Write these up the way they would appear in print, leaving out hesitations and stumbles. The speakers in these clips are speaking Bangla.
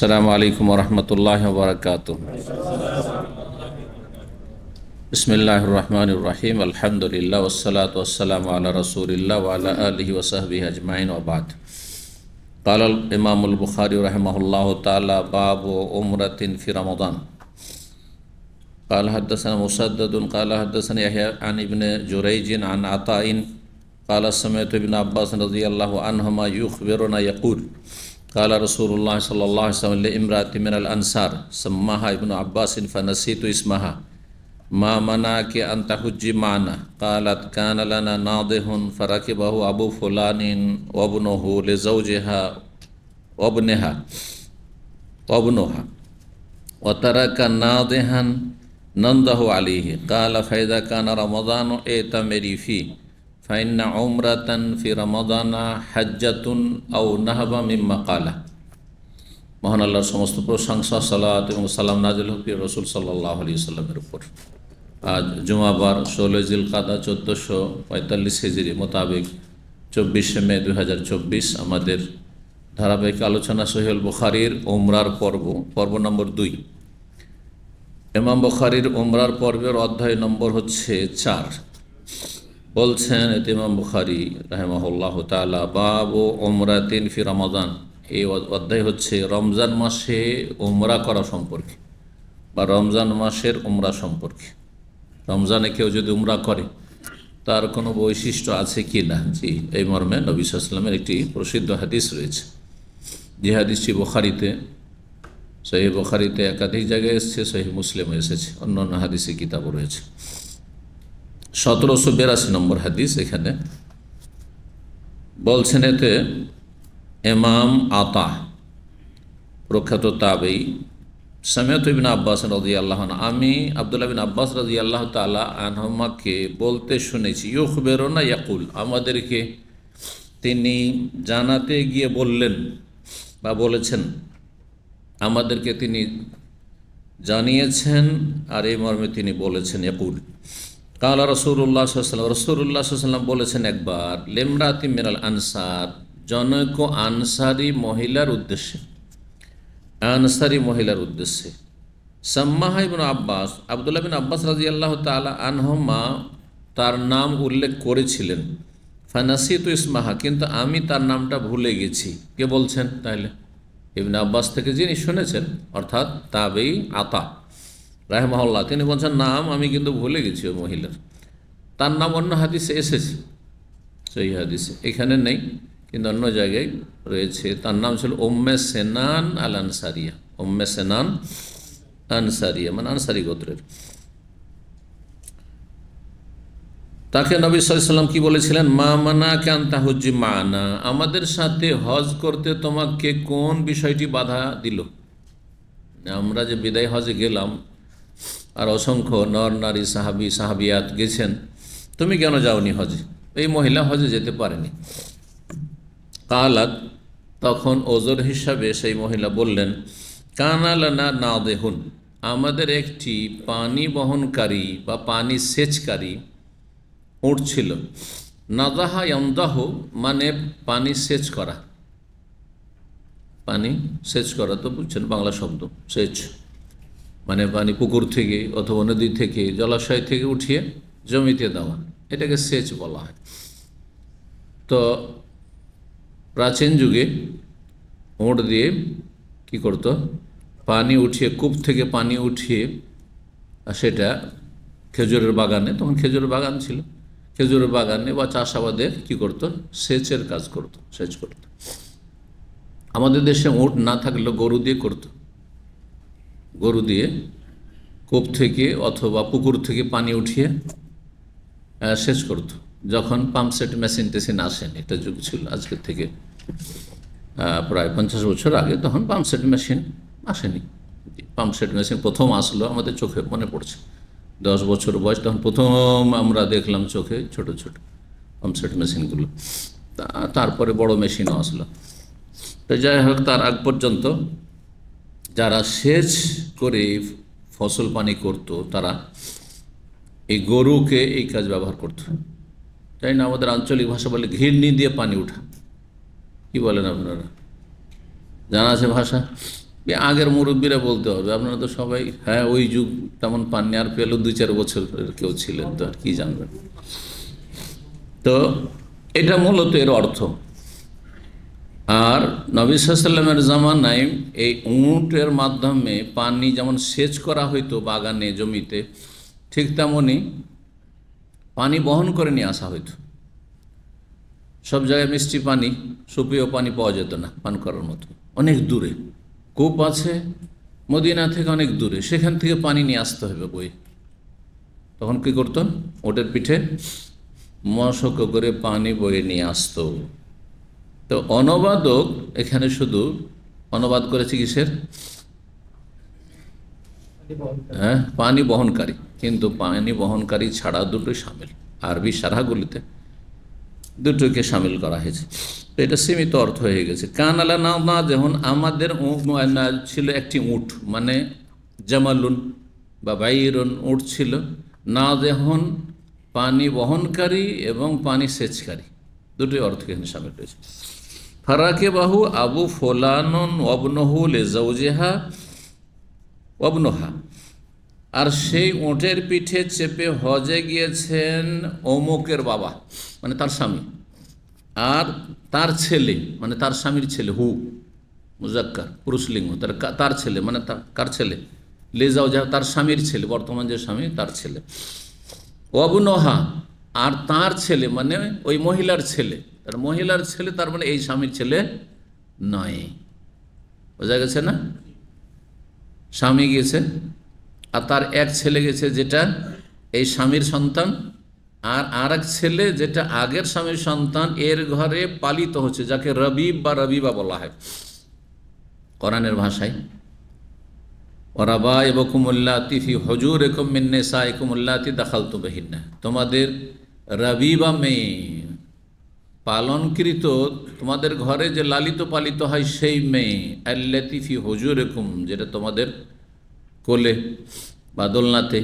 अस्सलामु अलैकुम वरहमतुल्लाहि वबरकातुह। बिस्मिल्लाहिर्रहमानिर्रहीम। अल्हम्दुलिल्लाह वस्सलातु वस्सलामु अला रसूलिल्लाह व अला आलिहि व सहबिहि अजमाइन व बाद। क़ाल इमामुल बुखारी रहमहुल्लाहु तआला बाबु उम्रतिन फी रमज़ान। क़ाल हद्दसना मुसद्ददुन क़ाल हद्दसना यहया अन इब्न जुरैज अन अताइन क़ाल समिअतु इब्न अब्बास रज़ियल्लाहु अन्हुमा युख़बिरुना यक़ूल क़ाल रसूलुल्लाह सल्लल्लाहु अलैहि वसल्लम लिइम्राअतिन मिनल अंसार सम्माहा इब्नु अब्बास फनसीतु इस्महा मा मनाअकि अन तहुज्जी माना क़ालत कान लना नादिहुन फरकिबहु अबू फुलानिन वब्नुहु लिज़ौजिहा वब्निहा वब्नुहा वतरका नादिहन नंदहु अलैहि क़ाल फ़इज़ा कान रमज़ानु एतमिरी फ़ी फ़इन्ना उम्रतन फ़ी रमज़ाना हज्जतुन औ नहबा मिम्मा क़ाला। মহান আল্লাহর সমস্ত প্রশংসা, সালাত এবং সালাম নাজিল হোক প্রিয় রাসূল সাল্লাল্লাহু আলাইহি ওয়াসাল্লামের উপর। আজ জুমাবার 16 জিলকাদা 1445 হিজরি মোতাবেক 24 মে 2024 আমাদের ধারাবাহিক আলোচনা সহিহুল বুখারীর উমরার পর্ব নম্বর 2। ইমাম বুখারীর উমরার পর্বের অধ্যায় নম্বর হচ্ছে 4। বলছেন ইমাম বুখারী রাহিমাহুল্লাহু তাআলা বাবু উমরাতিন ফি রমাদান। এই অধ্যায় হচ্ছে রমজান মাসে উমরা করা সম্পর্কে বা রমজান মাসের উমরা সম্পর্কে। রমজানে কেউ যদি উমরা করে তার কোনো বৈশিষ্ট্য আছে কি না। জি, এই মর্মে নবী সাল্লাল্লাহু আলাইহি ওয়াসাল্লামের একটি প্রসিদ্ধ হাদিস রয়েছে। যে হাদিসটি বুখারীতে, সহিহ বুখারীতে একাধিক জায়গায় এসেছে, সহিহ মুসলিমে এসেছে, অন্যান্য হাদিসে কিতাবও রয়েছে। 1782 নম্বর হাদিস। এখানে বলছেন এতে ইমাম আতা প্রখ্যাত তাবেঈ সামিআতু ইবনে আব্বাস রাদিয়াল্লাহু আনহু, আমি আব্দুল্লাহ বিন আব্বাস রাদিয়াল্লাহু তাআলা আনহুমাকে বলতে শুনেছি, ইউখবিরুনা ইয়াকুল, আমাদেরকে তিনি জানাতে গিয়ে বললেন বা বলেছেন, আমাদেরকে তিনি জানিয়েছেন আর এই মর্মে তিনি বলেছেন ইয়াকুল কালা রাসূলুল্লাহ সাল্লাল্লাহু আলাইহি ওয়াসাল্লাম, রাসূলুল্লাহ সাল্লাল্লাহু আলাইহি ওয়াসাল্লাম বলেছেন একবার, লিমরাতি মিনাল আনসার, জনৈক আনসারী মহিলার উদ্দেশ্যে, আনসারী মহিলার উদ্দেশ্যে। সাম্মাহা ইবনু আব্বাস, আব্দুল্লাহ বিন আব্বাস রাদিয়াল্লাহু তাআলা আনহুমা তার নাম উল্লেখ করেছিলেন, ফানাসিতু ইসমাহা, কিন্তু আমি তার নামটা ভুলে গেছি। কে বলছেন তাহলে? ইবনে আব্বাস থেকে যিনি শুনেছেন, অর্থাৎ তাবেঈ আতা রাহিমাহুল্লাহ, তিনি বলছেন নাম আমি কিন্তু ভুলে গেছি ওই মহিলার। তার নাম অন্য হাদিসে এসেছে, সেই হাদিসে এখানে নেই কিন্তু অন্য জায়গায় রয়েছে। তার নাম ছিল উম্মে সেনান আল আনসারিয়া, উম্মে সেনান আনসারিয়া মানে আনসারি গোত্রের। তাকে নবী সাল্লাল্লাহু আলাইহি ওয়াসাল্লাম কি বলেছিলেন? মা মানাকা আন তাহুজ্জি মানা, আমাদের সাথে হজ করতে তোমাকে কোন বিষয়টি বাধা দিল? আমরা যে বিদায় হজে গেলাম আর অসংখ্য নর নারী সাহাবী সাহাবিয়াত গেছেন, তুমি কেন যাওনি হজে? এই মহিলা হজে যেতে পারেনি। কালাত, তখন ওজর হিসাবে সেই মহিলা বললেন, কানা লানা নাদিহুন, আমাদের একটি পানি বহনকারী বা পানি সেচকারী উট ছিল। নাদাহা ইয়ামদাহ মানে পানি সেচ করা, পানি সেচ করা তো বুঝছেন বাংলা শব্দ। সেচ মানে পানি পুকুর থেকে অথবা নদী থেকে জলাশয় থেকে উঠিয়ে জমিতে দেওয়া, এটাকে সেচ বলা হয়। তো প্রাচীন যুগে উট দিয়ে কি করত? পানি উঠিয়ে, কূপ থেকে পানি উঠিয়ে সেটা খেজুরের বাগানে, তখন খেজুরের বাগান ছিল, খেজুরের বাগানে বা চাষাবাদে কি করত? সেচের কাজ করত, সেচ করত। আমাদের দেশে উট না থাকলেও গরু দিয়ে করত। গরু দিয়ে কূপ থেকে অথবা পুকুর থেকে পানি উঠিয়ে সেচ করত, যখন পাম্পসেট মেশিন টেশিন আসেন। এটা যুগ ছিল আজকের থেকে প্রায় 50 বছর আগে, তখন পাম্পসেট মেশিন আসেনি। পাম্পসেট মেশিন প্রথম আসলো আমাদের চোখে মনে পড়ছে, 10 বছর বয়স, তখন প্রথম আমরা দেখলাম চোখে ছোট ছোট পাম্পসেট মেশিনগুলো। তারপরে বড় মেশিনও আসলো। তো যাই হোক, তার আগ পর্যন্ত যারা সেচ করে ফসল পানি করত, তারা এই গরুকে এই কাজ ব্যবহার করত। তাই না, আমাদের আঞ্চলিক ভাষা বলে ঘিরনি দিয়ে পানি উঠা, কি বলেন আপনারা? জানা আছে ভাষা? আগের মুরব্বীরা বলতে হবে, আপনারা তো সবাই হ্যাঁ ওই যুগ তেমন পাননি, আর পেল 2-4 বছর কেউ ছিলেন, তো আর কি জানবেন। তো এটা মূলত এর অর্থ। আর নবী সাল্লাল্লাহু আলাইহি ওয়াসাল্লামের জামানায় এই উটের মাধ্যমে পানি যেমন সেচ করা হইতো বাগানে জমিতে, ঠিক তেমনি পানি বহন করে নিয়ে আসা হইতো। সব জায়গায় মিষ্টি পানি, সুপেয় পানি পাওয়া যেত না পান করার মতো, অনেক দূরে কূপ আছে মদিনা থেকে অনেক দূরে, সেখান থেকে পানি নিয়ে আসতে হবে বয়ে। তখন কী করতো, ওটের পিঠে মশক করে পানি বয়ে নিয়ে আসতো। তো অনুবাদক এখানে শুধু অনুবাদ করেছে কিসের? হ্যাঁ, পানি বহনকারী, কিন্তু পানি বহনকারী ছাড়া দুটোই সামিল, আরবি সারাগুলিতে দুটোকে সামিল করা হয়েছে। তো এটা সীমিত অর্থ হয়ে গেছে। কান আলা না, যেমন আমাদের ছিল একটি উট, মানে জামালুন বা বাইরুন উট ছিল, না যেমন পানি বহনকারী এবং পানি সেচকারী, দুটোই অর্থ এখানে সামিল রয়েছে। ফারাকে বাহু আবু ফোলানন ওয়াবনহু লিজাওজিহা ওয়াবনহা, আর সেই উটের পিঠে চেপে হজে গিয়েছেন অমুকের বাবা, মানে তার স্বামী, আর তার ছেলে, মানে তার স্বামীর ছেলে, হু মুজাক্কার পুরুষলিঙ্গ, তার ছেলে, মানে কার ছেলে? লিজাওজিহা, তার স্বামীর ছেলে, বর্তমান যে স্বামী তার ছেলে। ওয়াবনহা, আর তার ছেলে মানে ওই মহিলার ছেলে, তার মহিলার ছেলে, তার মানে এই স্বামীর ছেলে নয়। বোঝা গেছে না? স্বামী গিয়েছে আর তার এক ছেলে গেছে, যেটা এই স্বামীর সন্তান, আর এক ছেলে যেটা আগের স্বামীর সন্তান, এর ঘরে পালিত হচ্ছে, যাকে রবিব বা রবিবা বলা হয় কোরআনের ভাষায়। ওরাবাইবকুমুল্লাতি ফি হুজুরিকুম মিন নিসাইকুমুল্লাতি দাখালতু বিহিন্না, তোমাদের রবিবা মেয়ে, পালনকৃত তোমাদের ঘরে যে লালিত পালিত হয় সেই মেয়ে, আল্লাতি ফি হুজুরিকুম, যেটা তোমাদের কোলে বা দোলনাতে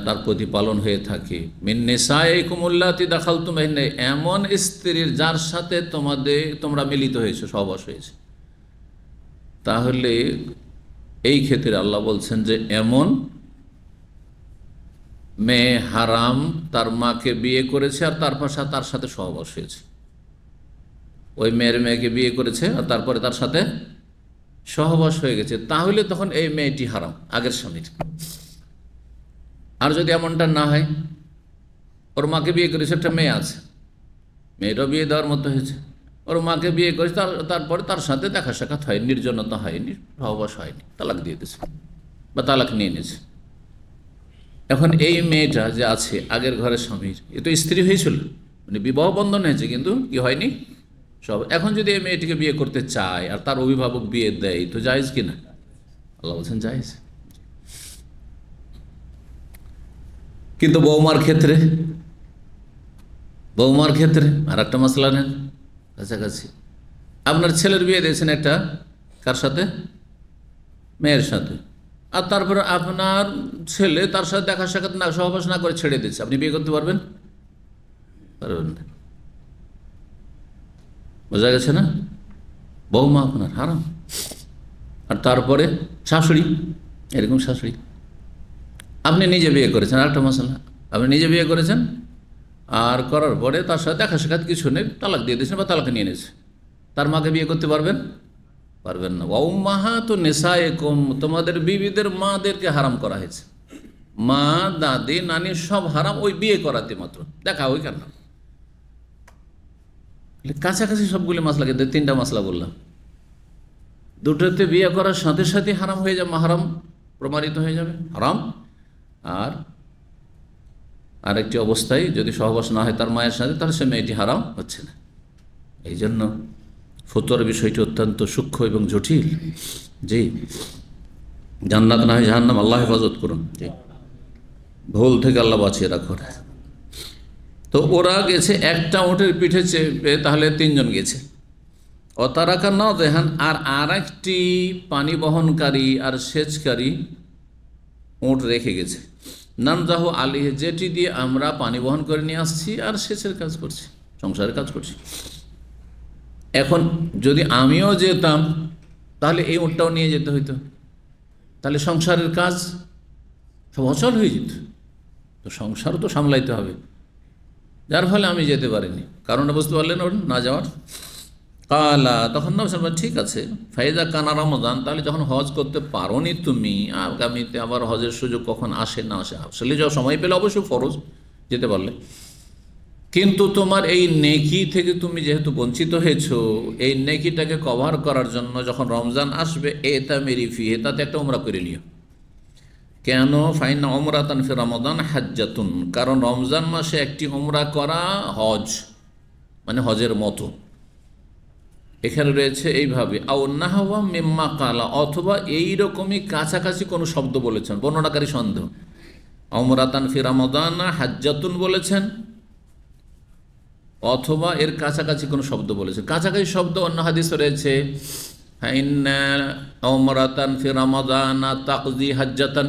তার প্রতিপালন হয়ে থাকে, মিন নিসাইকুমুল্লাতি দাখালতু বিহিন্না, এমন স্ত্রীর যার সাথে তোমরা মিলিত হয়েছে, সহবাস হয়েছে। তাহলে এই ক্ষেত্রে আল্লাহ বলছেন যে এমন মেয়ে হারাম, তার মাকে বিয়ে করেছে আর তার সাথে সহবাস হয়েছে, ওই মেয়ের মেয়েকে বিয়ে করেছে আর তারপরে তার সাথে সহবাস হয়ে গেছে, তাহলে তখন এই মেয়েটি হারাম আগের স্বামীর। আর যদি এমনটা না হয়, ওর মাকে বিয়ে করেছে, একটা মেয়ে আছে, মেয়েটাও বিয়ে দেওয়ার মতো হয়েছে, ওর মাকে বিয়ে করেছে, তারপরে তার সাথে দেখা সাক্ষাৎ হয়নি, নির্জনতা হয়নি, সহবাস হয়নি, তালাক দিয়ে দিয়েছে বা তালাক নিয়ে নিয়েছে। এখন এই মেয়েটা যে আছে আগের ঘরের স্বামীর, এ তো স্ত্রী হয়েছিল, মানে বিবাহ বন্ধন হয়েছে, কিন্তু কি হয়নি সব। এখন যদি এই মেয়েটিকে বিয়ে করতে চায় আর তার অভিভাবক বিয়ে দেয়, তো জায়েজ কি না? আল্লাহ বলছেন জায়েজ। কিন্তু বৌমার ক্ষেত্রে আর একটা মশলা নেন, কাছাকাছি আপনার ছেলের বিয়ে দিয়েছেন একটা কার সাথে? মেয়ের সাথে, আর তারপরে আপনার ছেলে তার সাথে দেখা সাক্ষাৎ না, সহবাস না করে ছেড়ে দিচ্ছে, আপনি বিয়ে করতে পারবেন? পারবেন না। বোঝা গেছে না? বৌমা আপনার হারাম। আর তারপরে শাশুড়ি, এরকম শাশুড়ি আপনি নিজে বিয়ে করেছেন, আরেকটা মশলা, আপনি নিজে বিয়ে করেছেন আর করার পরে তার সাথে দেখা সাক্ষাৎ কিছু নেই, তালাক দিয়ে দিয়েছেন বা তালাক নিয়ে নিয়েছে, তার মাকে বিয়ে করতে পারবেন? পারবেন না। উম্মাহাতু নিসাইকুম, তোমাদের বিবিদের মাদেরকে হারাম করা হয়েছে, মা দাদি নানি সব হারাম, ওই বিয়ে করাতে মাত্র, দেখা ওই কেন কাছাকাছি সবগুলি মশলা, কিন্তু 3টা মশলা বললাম, দুটোতে বিয়ে করার সাথে সাথে হারাম হয়ে যাবে, মাহারাম প্রমাণিত হয়ে যাবে হারাম। আর আরেকটি অবস্থায় যদি সহবাস না হয় তার মায়ের সাথে, তাহলে সে মেয়েটি হারাম হচ্ছে না। এই জন্য ফতোয়ার বিষয়টি অত্যন্ত সূক্ষ্ম এবং জটিল। জি, জান্নাত না হয় জাহান্নাম, আল্লাহ হেফাজত করুন। জি, ভুল থেকে আল্লাহ বাঁচিয়ে রাখুন। তো ওরা গেছে একটা উটের পিঠে চেপে, তাহলে 3 জন গেছে। অতারাকা না দেহান, আর একটি পানি বহনকারী আর সেচকারী উট রেখে গেছে, নামজাহু আলী, যেটি দিয়ে আমরা পানি বহন করে নিয়ে আসছি আর সেচের কাজ করছি, সংসারের কাজ করছি। এখন যদি আমিও যেতাম তাহলে এই উটটাও নিয়ে যেতে হইতো, তাহলে সংসারের কাজ সব অচল হয়ে যেত। তো সংসারও তো সামলাইতে হবে, যার ফলে আমি যেতে পারিনি। কারণটা বুঝতে পারলেন ওর না যাওয়ার? কালা, তখন নবী সাল্লাল্লাহু আলাইহি ওয়াসাল্লাম ঠিক আছে, ফাইদা কানা রমাদান, তাহলে যখন হজ করতে পারোনি তুমি, আগামীতে আবার হজের সুযোগ কখন আসে না আসে, আসলে যাও সময় পেলে অবশ্যই ফরজ যেতে পারলে, কিন্তু তোমার এই নেকি থেকে তুমি যেহেতু বঞ্চিত হয়েছো, এই নেকিটাকে কভার করার জন্য যখন রমজান আসবে এটা মেরি ফি, তাতে একটা উমরা করে নিও। কেন? ফাইন উমরাতান ফি রমাদান হাজ্জাতুন, কারণ রমজান মাসে একটি উমরা করা হজ, মানে হজের মতো। এখানে রয়েছে এইভাবে আও নাহওয়া মিম্মা কালা, অথবা এইরকমই কাছাকাছি কোনো শব্দ বলেছেন, বর্ণনাকারী সন্দেহ। উমরাতান ফি রমাদান হাজ্জাতুন বলেছেন, অথবা এর কাছাকাছি কোনো শব্দ বলেছে। কাছাকাছি শব্দ অন্য হাদিসে রয়েছে, ইন্না উমরাতান ফি রমাদান তাকজি হাজ্জাতান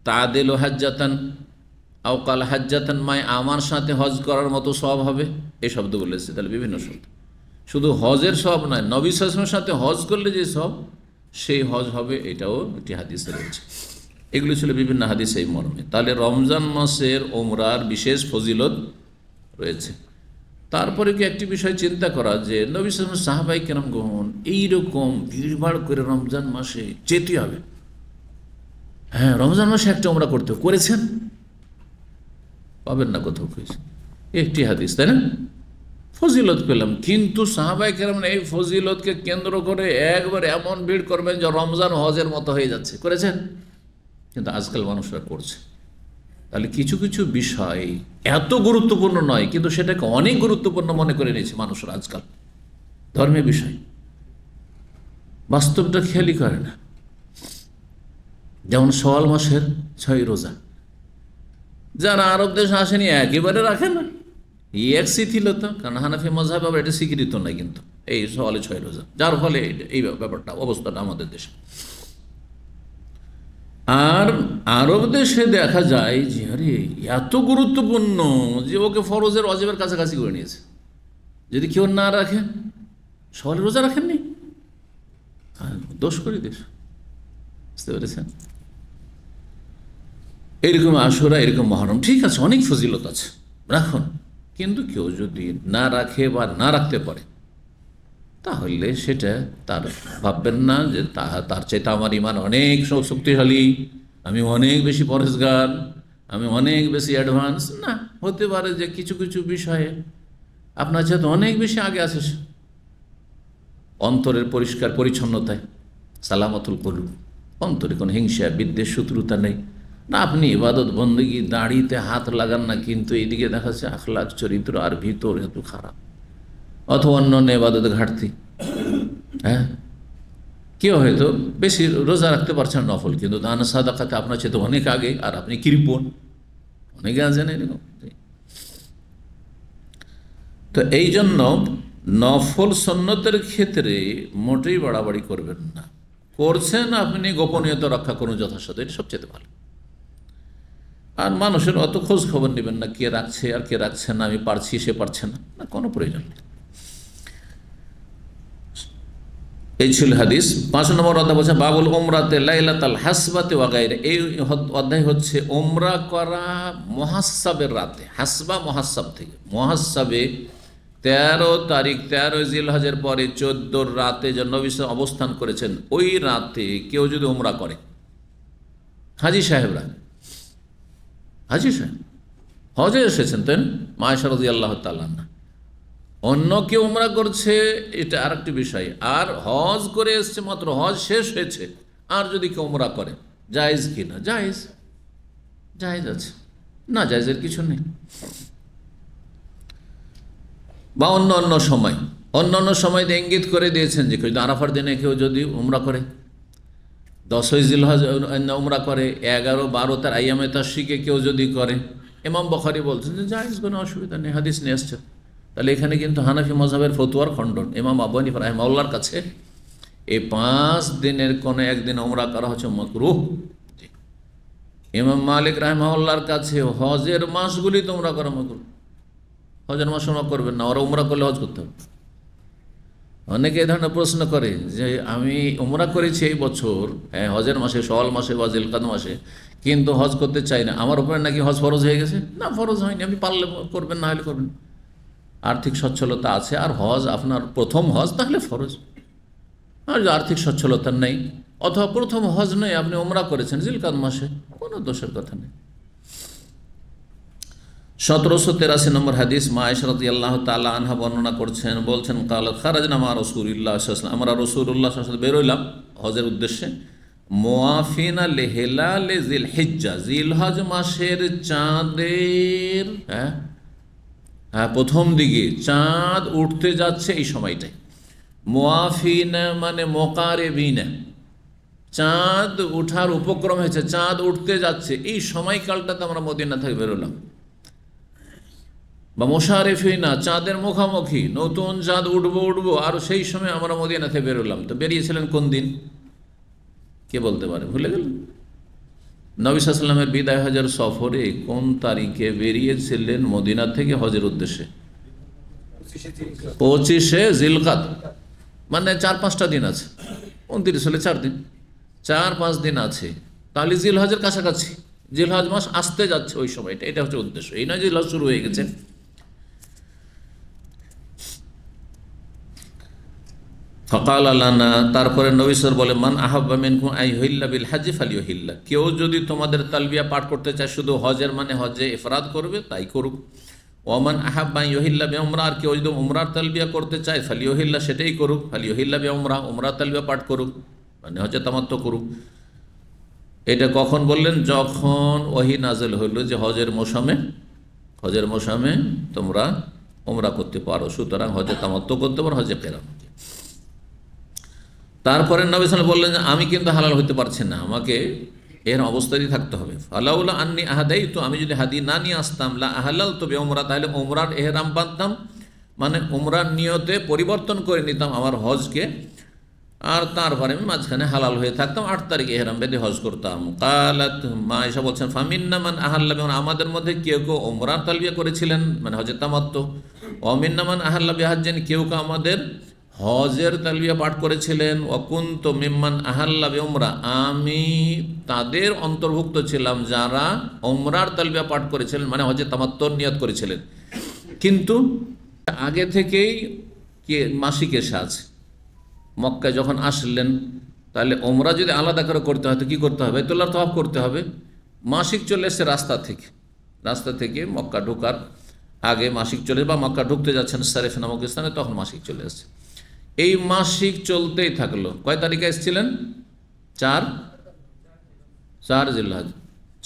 তাদিলু হাজ্জাতান আও কাল হাজ্জাতান, মায় আমার সাথে হজ করার মতো সওয়াব হবে, এই শব্দ বলেছে। তাহলে বিভিন্ন শব্দ, শুধু হজের সওয়াব নয়, নবী সাল্লাল্লাহু আলাইহি ওয়াসাল্লামের সাথে হজ করলে যে সব, সেই হজ হবে, এটাও একটি হাদিসে রয়েছে। এগুলো ছিল বিভিন্ন হাদিসে এই মর্মে। তাহলে রমজান মাসের ওমরার বিশেষ ফজিলত রয়েছে। তারপরে কি একটি বিষয় চিন্তা করা যে নবী সাল্লাল্লাহু আলাইহি ওয়াসাল্লাম সাহাবায়ে কেরামগণ এইরকম ভিড়ভাড় করে রমজান মাসে যেতে হবে, হ্যাঁ রমজান মাসে একটা ওমরা করেছেন? পাবেন না কোথাও পেয়েছে, একটি হাদিস, তাই না? ফজিলত পেলাম, কিন্তু সাহাবায়ে কেরাম এই ফজিলতকে কেন্দ্র করে একবার এমন ভিড় করবেন যে রমজান হজের মতো হয়ে যাচ্ছে, করেছেন? কিন্তু আজকাল মানুষরা করছে। তাহলে কিছু কিছু বিষয় এত গুরুত্বপূর্ণ নয়, কিন্তু সেটাকে অনেক গুরুত্বপূর্ণ মনে করে নিয়েছে মানুষরা আজকাল, ধর্মের বিষয়, বাস্তবটা খেয়ালই করে না। যেমন শাওয়াল মাসের 6 রোজা, যারা আরব দেশে আসেনি একেবারে রাখে না, এক শিথিলতা, কারণ হানাফি মাযহাব আবার এটা স্বীকৃত নয় কিন্তু এই শাওয়ালে 6 রোজা, যার ফলে এই ব্যাপারটা অবস্থাটা আমাদের দেশে। আর আরব দেশে দেখা যায় যে আরে এত গুরুত্বপূর্ণ যে ওকে ফরজের ওয়াজিবের কাছাকাছি করে নিয়েছে। যদি কেউ না রাখে, শাওয়ালে রোজা রাখেননি, দোষ করে দেশ, বুঝতে পেরেছেন? এরকম আশুরা, এরকম মহরম, ঠিক আছে অনেক ফজিলত আছে, রাখুন, কিন্তু কেউ যদি না রাখে বা না রাখতে পারে, তাহলে সেটা তার ভাববেন না যে তার চাইতে আমার ইমান অনেক শক্তিশালী, আমি অনেক বেশি পরেজগার, আমি অনেক বেশি অ্যাডভান্স। না, হতে পারে যে কিছু কিছু বিষয়ে আপনার চাইতে অনেক বেশি আগে আছে সে। অন্তরের পরিষ্কার পরিচ্ছন্নতায়, সালামতুল কলুব, অন্তরে কোনো হিংসা বিদ্বেষ শত্রুতা নেই না, আপনি ইবাদত বন্দেগী দাড়িতে হাত লাগান না, কিন্তু এইদিকে দেখা যাচ্ছে আখলাক চরিত্র আর ভিতর এত খারাপ, অথবা অন্য ইবাদতে ঘাটতি। হ্যাঁ, কেউ হয়তো বেশি রোজা রাখতে পারছেন নফল, কিন্তু দান সাদাকাতে আপনার চেয়ে তো অনেক আগে, আর আপনি কৃপণ, অনেকে আছেন এরকম। তো এই জন্য নফল সুন্নতের ক্ষেত্রে মোটেই বাড়াবাড়ি করবেন না, করছেন আপনি গোপনীয়তা রক্ষা করুন যথাসাধ্য, এটা সবচেয়ে ভালো। আর মানুষের অত খোঁজ খবর নেবেন না, কে রাখছে আর কে রাখছে না, আমি পারছি সে পারছে না, না কোনো প্রয়োজন নেই। এই ছিল হাদিস। 5 নম্বর অধ্যায় বলছে বাবুল উমরাতে লাইলাতাল হাসবাতে ওয়া গায়রে। এই অধ্যায় হচ্ছে উমরা করা মুহাসসাবের রাতে, হাসবা মুহাসসাব থেকে, মুহাসসাবে 13 তারিখ 13 জিলহজের পরে 14 রাতে যে নবী সাল্লাল্লাহু অবস্থান করেছেন, ওই রাতে কেউ যদি উমরা করে, হাজী সাহেবরা, হাজী সাহেব হজে এসেছেন, তাই না, মা আয়েশা রাদিয়াল্লাহু তাআলা আনহা, অন্য কেউ উমরা করছে এটা আর একটি বিষয়, আর হজ করে এসছে মাত্র, হজ শেষ হয়েছে, আর যদি কেউ উমরা করে জায়েজ কি না? জায়েজ, জায়েজ আছে, না জায়েজের কিছু নেই। বা অন্য অন্য সময় ইঙ্গিত করে দিয়েছেন যে কেউ আরাফার দিনে কেউ যদি উমরা করে, 10 জিলহজ উমরা করে, 11, 12 তার আইয়ামে তাশরিকে কেউ যদি করে, ইমাম বুখারী বলছেন যে জায়েজ, কোনো অসুবিধা নেই, হাদিস নিয়ে আসছে। তাহলে এখানে কিন্তু হানাফি মাযহাবের ফতোয়ার খণ্ডন। ইমাম আবু হানিফা রাহিমাহুল্লাহর কাছে এই 5 দিনের কোনো একদিন উমরা করা হচ্ছে মাকরুহ। ইমাম মালিক রাহিমাহুল্লাহর কাছে হজের মাসগুলি তো উমরা করা মাকরুহ, হজের মাস উমরা করবেন না, ওরা উমরা করলে হজ করতে হবে। অনেকে এই ধরনের প্রশ্ন করে যে আমি উমরা করেছি এই বছর, হ্যাঁ, হজের মাসে, শাওয়াল মাসে বা জিলকাদ মাসে, কিন্তু হজ করতে চাই না, আমার উপরে নাকি হজ ফরজ হয়ে গেছে? না, ফরজ হয়নি, আপনি পারলে করবেন, না হলে করবেন। আর্থিক সচ্ছলতা আছে আর হজ আপনার প্রথম হজ, তাহলে ফরজ। আর যদি আর্থিক সচ্ছলতা নেই অথবা প্রথম হজ নেই, আপনি উমরা করেছেন জিলকাদ মাসে, কোনো দোষের কথা নেই। 1783 নম্বর হাদিস, মা আয়েশা রাদিয়াল্লাহু তাআলা আনহা বর্ণনা করছেন, বলছেন ক্বালাত খারাজনা মা রাসূলিল্লাহ সাল্লাল্লাহু আলাইহি ওয়াসাল্লাম, আমরা রাসূলুল্লাহ সাল্লাল্লাহু আলাইহি ওয়াসাল্লাম বেরোইলাম হজের উদ্দেশ্যে, মুআফিনা লিহিলালি জিলহিজ্জা, জিলহজ মাসের চাঁদের প্রথম দিকে চাঁদ উঠতে যাচ্ছে এই সময়টাই। মুআফিনা মানে মুকারিবিনা, চাঁদ উঠার উপক্রম হয়েছে, চাঁদ উঠতে যাচ্ছে এই সময়কালটাতে আমরা মদিনা থেকে বেরোলাম। বা মোশারেফিনা, চাঁদের মুখামুখি, নতুন চাঁদ উঠবো আর সেই সময় আমরা মদিনা থেকে বেরোলাম। তো বেরিয়েছিলেন কোন দিন? কে বলতে পারে? ভুলে গেল? নবী সাল্লাল্লাহু আলাইহি ওয়াসাল্লামের বিদায় হজের সফরে কোন তারিখে বেরিয়েছিলেন মদিনা থেকে হজের উদ্দেশ্যে? 25শে জিলকাদ, মানে 4-5টা দিন আছে। 29 হলে 4 দিন, 4-5 দিন আছে, তাহলে জিলহজের কাছাকাছি, জিলহজ মাস আসতে যাচ্ছে ওই সময়টা, এটা হচ্ছে উদ্দেশ্য। এই নয় জিলহজ শুরু হয়ে গেছে। ফকাল আলানা, তারপরে নবী সাল্লাল্লাহু আলাইহি ওয়াসাল্লাম বলে, মান আহাব্বা মিনকুম আন ইউহিল্লা বিল হজ্জি ফালিয়ুহিল্লা, কেউ যদি তোমাদের তালবিয়া পাঠ করতে চায় শুধু হজের, মানে হজে ইফরাদ করবে, তাই করুক। ওমান আহাব্বা আন ইউহিল্লা বিউমরা, আর কেউ যদি উমরার তালবিয়া করতে চায় ফালিয়ুহিল্লা, সেটাই করুক। ফালিয়ুহিল্লা বিউমরা, উমরার তালবিয়া পাঠ করুক, মানে হজে তামাত্তু করুক। এটা কখন বললেন? যখন ওহী নাযিল হলো যে হজের মৌসুমে তোমরা উমরা করতে পারো, সুতরাং হজে তামাত্তু করতে পারো, হজে কিরান। তারপরে নবী সাল্লাল্লাহু আলাইহি ওয়াসাল্লাম বললেন যে আমি কিন্তু হালাল হতে পারছি না, আমাকে এর অবস্থাতেই থাকতে হবে। ফালাউলা আন্নি আহাদাইতু, আমি যদি হাদি না নিয়ে আসতাম, লা আহাল্লালতু বিউমরা, তাহলে উমরার ইহরাম বাঁধতাম, মানে উমরার নিয়তে পরিবর্তন করে নিতাম আমার হজকে, আর তারপরে আমি মাঝখানে হালাল হয়ে থাকতাম, 8 তারিখে ইহরাম বেঁধে হজ করতাম। কালাত, মা আয়েশা বলছেন, ফামিন্না মান আহাল্লা বিউমরা, আমাদের মধ্যে কেউ কেউ উমরার তালবিয়া করেছিলেন, মানে হজের তামাত্তু। ওয়ামিন্না মান আহাল্লা বিহাজ্জিন, কেউ কেউ আমাদের হজের তালবিয়া পাঠ করেছিলেন। ওয়াকুনতু মিম্মান আহাল্লা বিউমরা, আমি তাদের অন্তর্ভুক্ত ছিলাম যারা উমরার তালবিয়া পাঠ করেছিলেন, মানে হজের তামাত্তুর নিয়ত করেছিলেন, কিন্তু আগে থেকেই মাসিক এসে আছে। মক্কায় যখন আসলেন, তাহলে ওমরা যদি আলাদা করে করতে হয় তো কী করতে হবে? বাইতুল্লাহর তাওয়াফ করতে হবে। মাসিক চলে এসছে রাস্তা থেকে মক্কা ঢোকার আগে মাসিক চলে, বা মক্কা ঢুকতে যাচ্ছেন সারিফ নামক স্থানে, তখন মাসিক চলে এসছে। এই মাসিক চলতেই থাকলো। কয় তারিখে এসেছিলেন? 4 জিলহজ,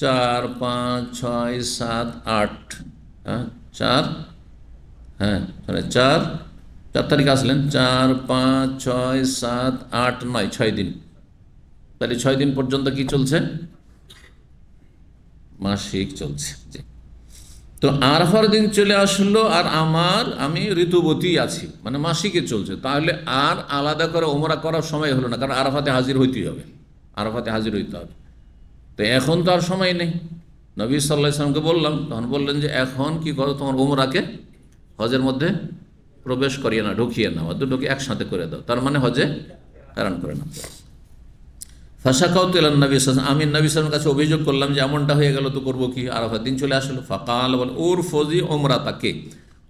4, 5, 6, 7, 8, 4 তারিখ আসলেন। 4, 5, 6, 7, 8, 9, 6 দিন। তাহলে 6 দিন পর্যন্ত কি চলছে? মাসিক চলছে। তো আরাফার দিন চলে আসলো আর আমি ঋতুবতী আছি, মানে মাসিকে চলছে, তাহলে আর আলাদা করে ওমরা করার সময় হলো না, কারণ আরাফাতে হাজির হইতে হবে। তো এখন তো আর সময় নেই। নবী সাল্লাল্লাহু আলাইহি ওয়াসাল্লামকে বললাম, তখন বললেন যে এখন কি করো, তোমার ওমরাকে হজের মধ্যে প্রবেশ করিয়ে না, ঢুকিয়ে নাও, দুটোকে একসাথে করে দাও, তার মানে হজে কারণ করে নাও। ফাশাকাউতু ইলান নবী সাল্লাল্লাহু আলাইহি ওয়াসাল্লাম, আমি নবী সাল্লাল্লাহু আলাইহি ওয়াসাল্লামের কাছে অভিযোগ করলাম যে এমনটা হয়ে গেল, তো করবো কি? আরাফার দিন চলে আসলো। ফাকাল, বল উরফজি উমরাতাকে,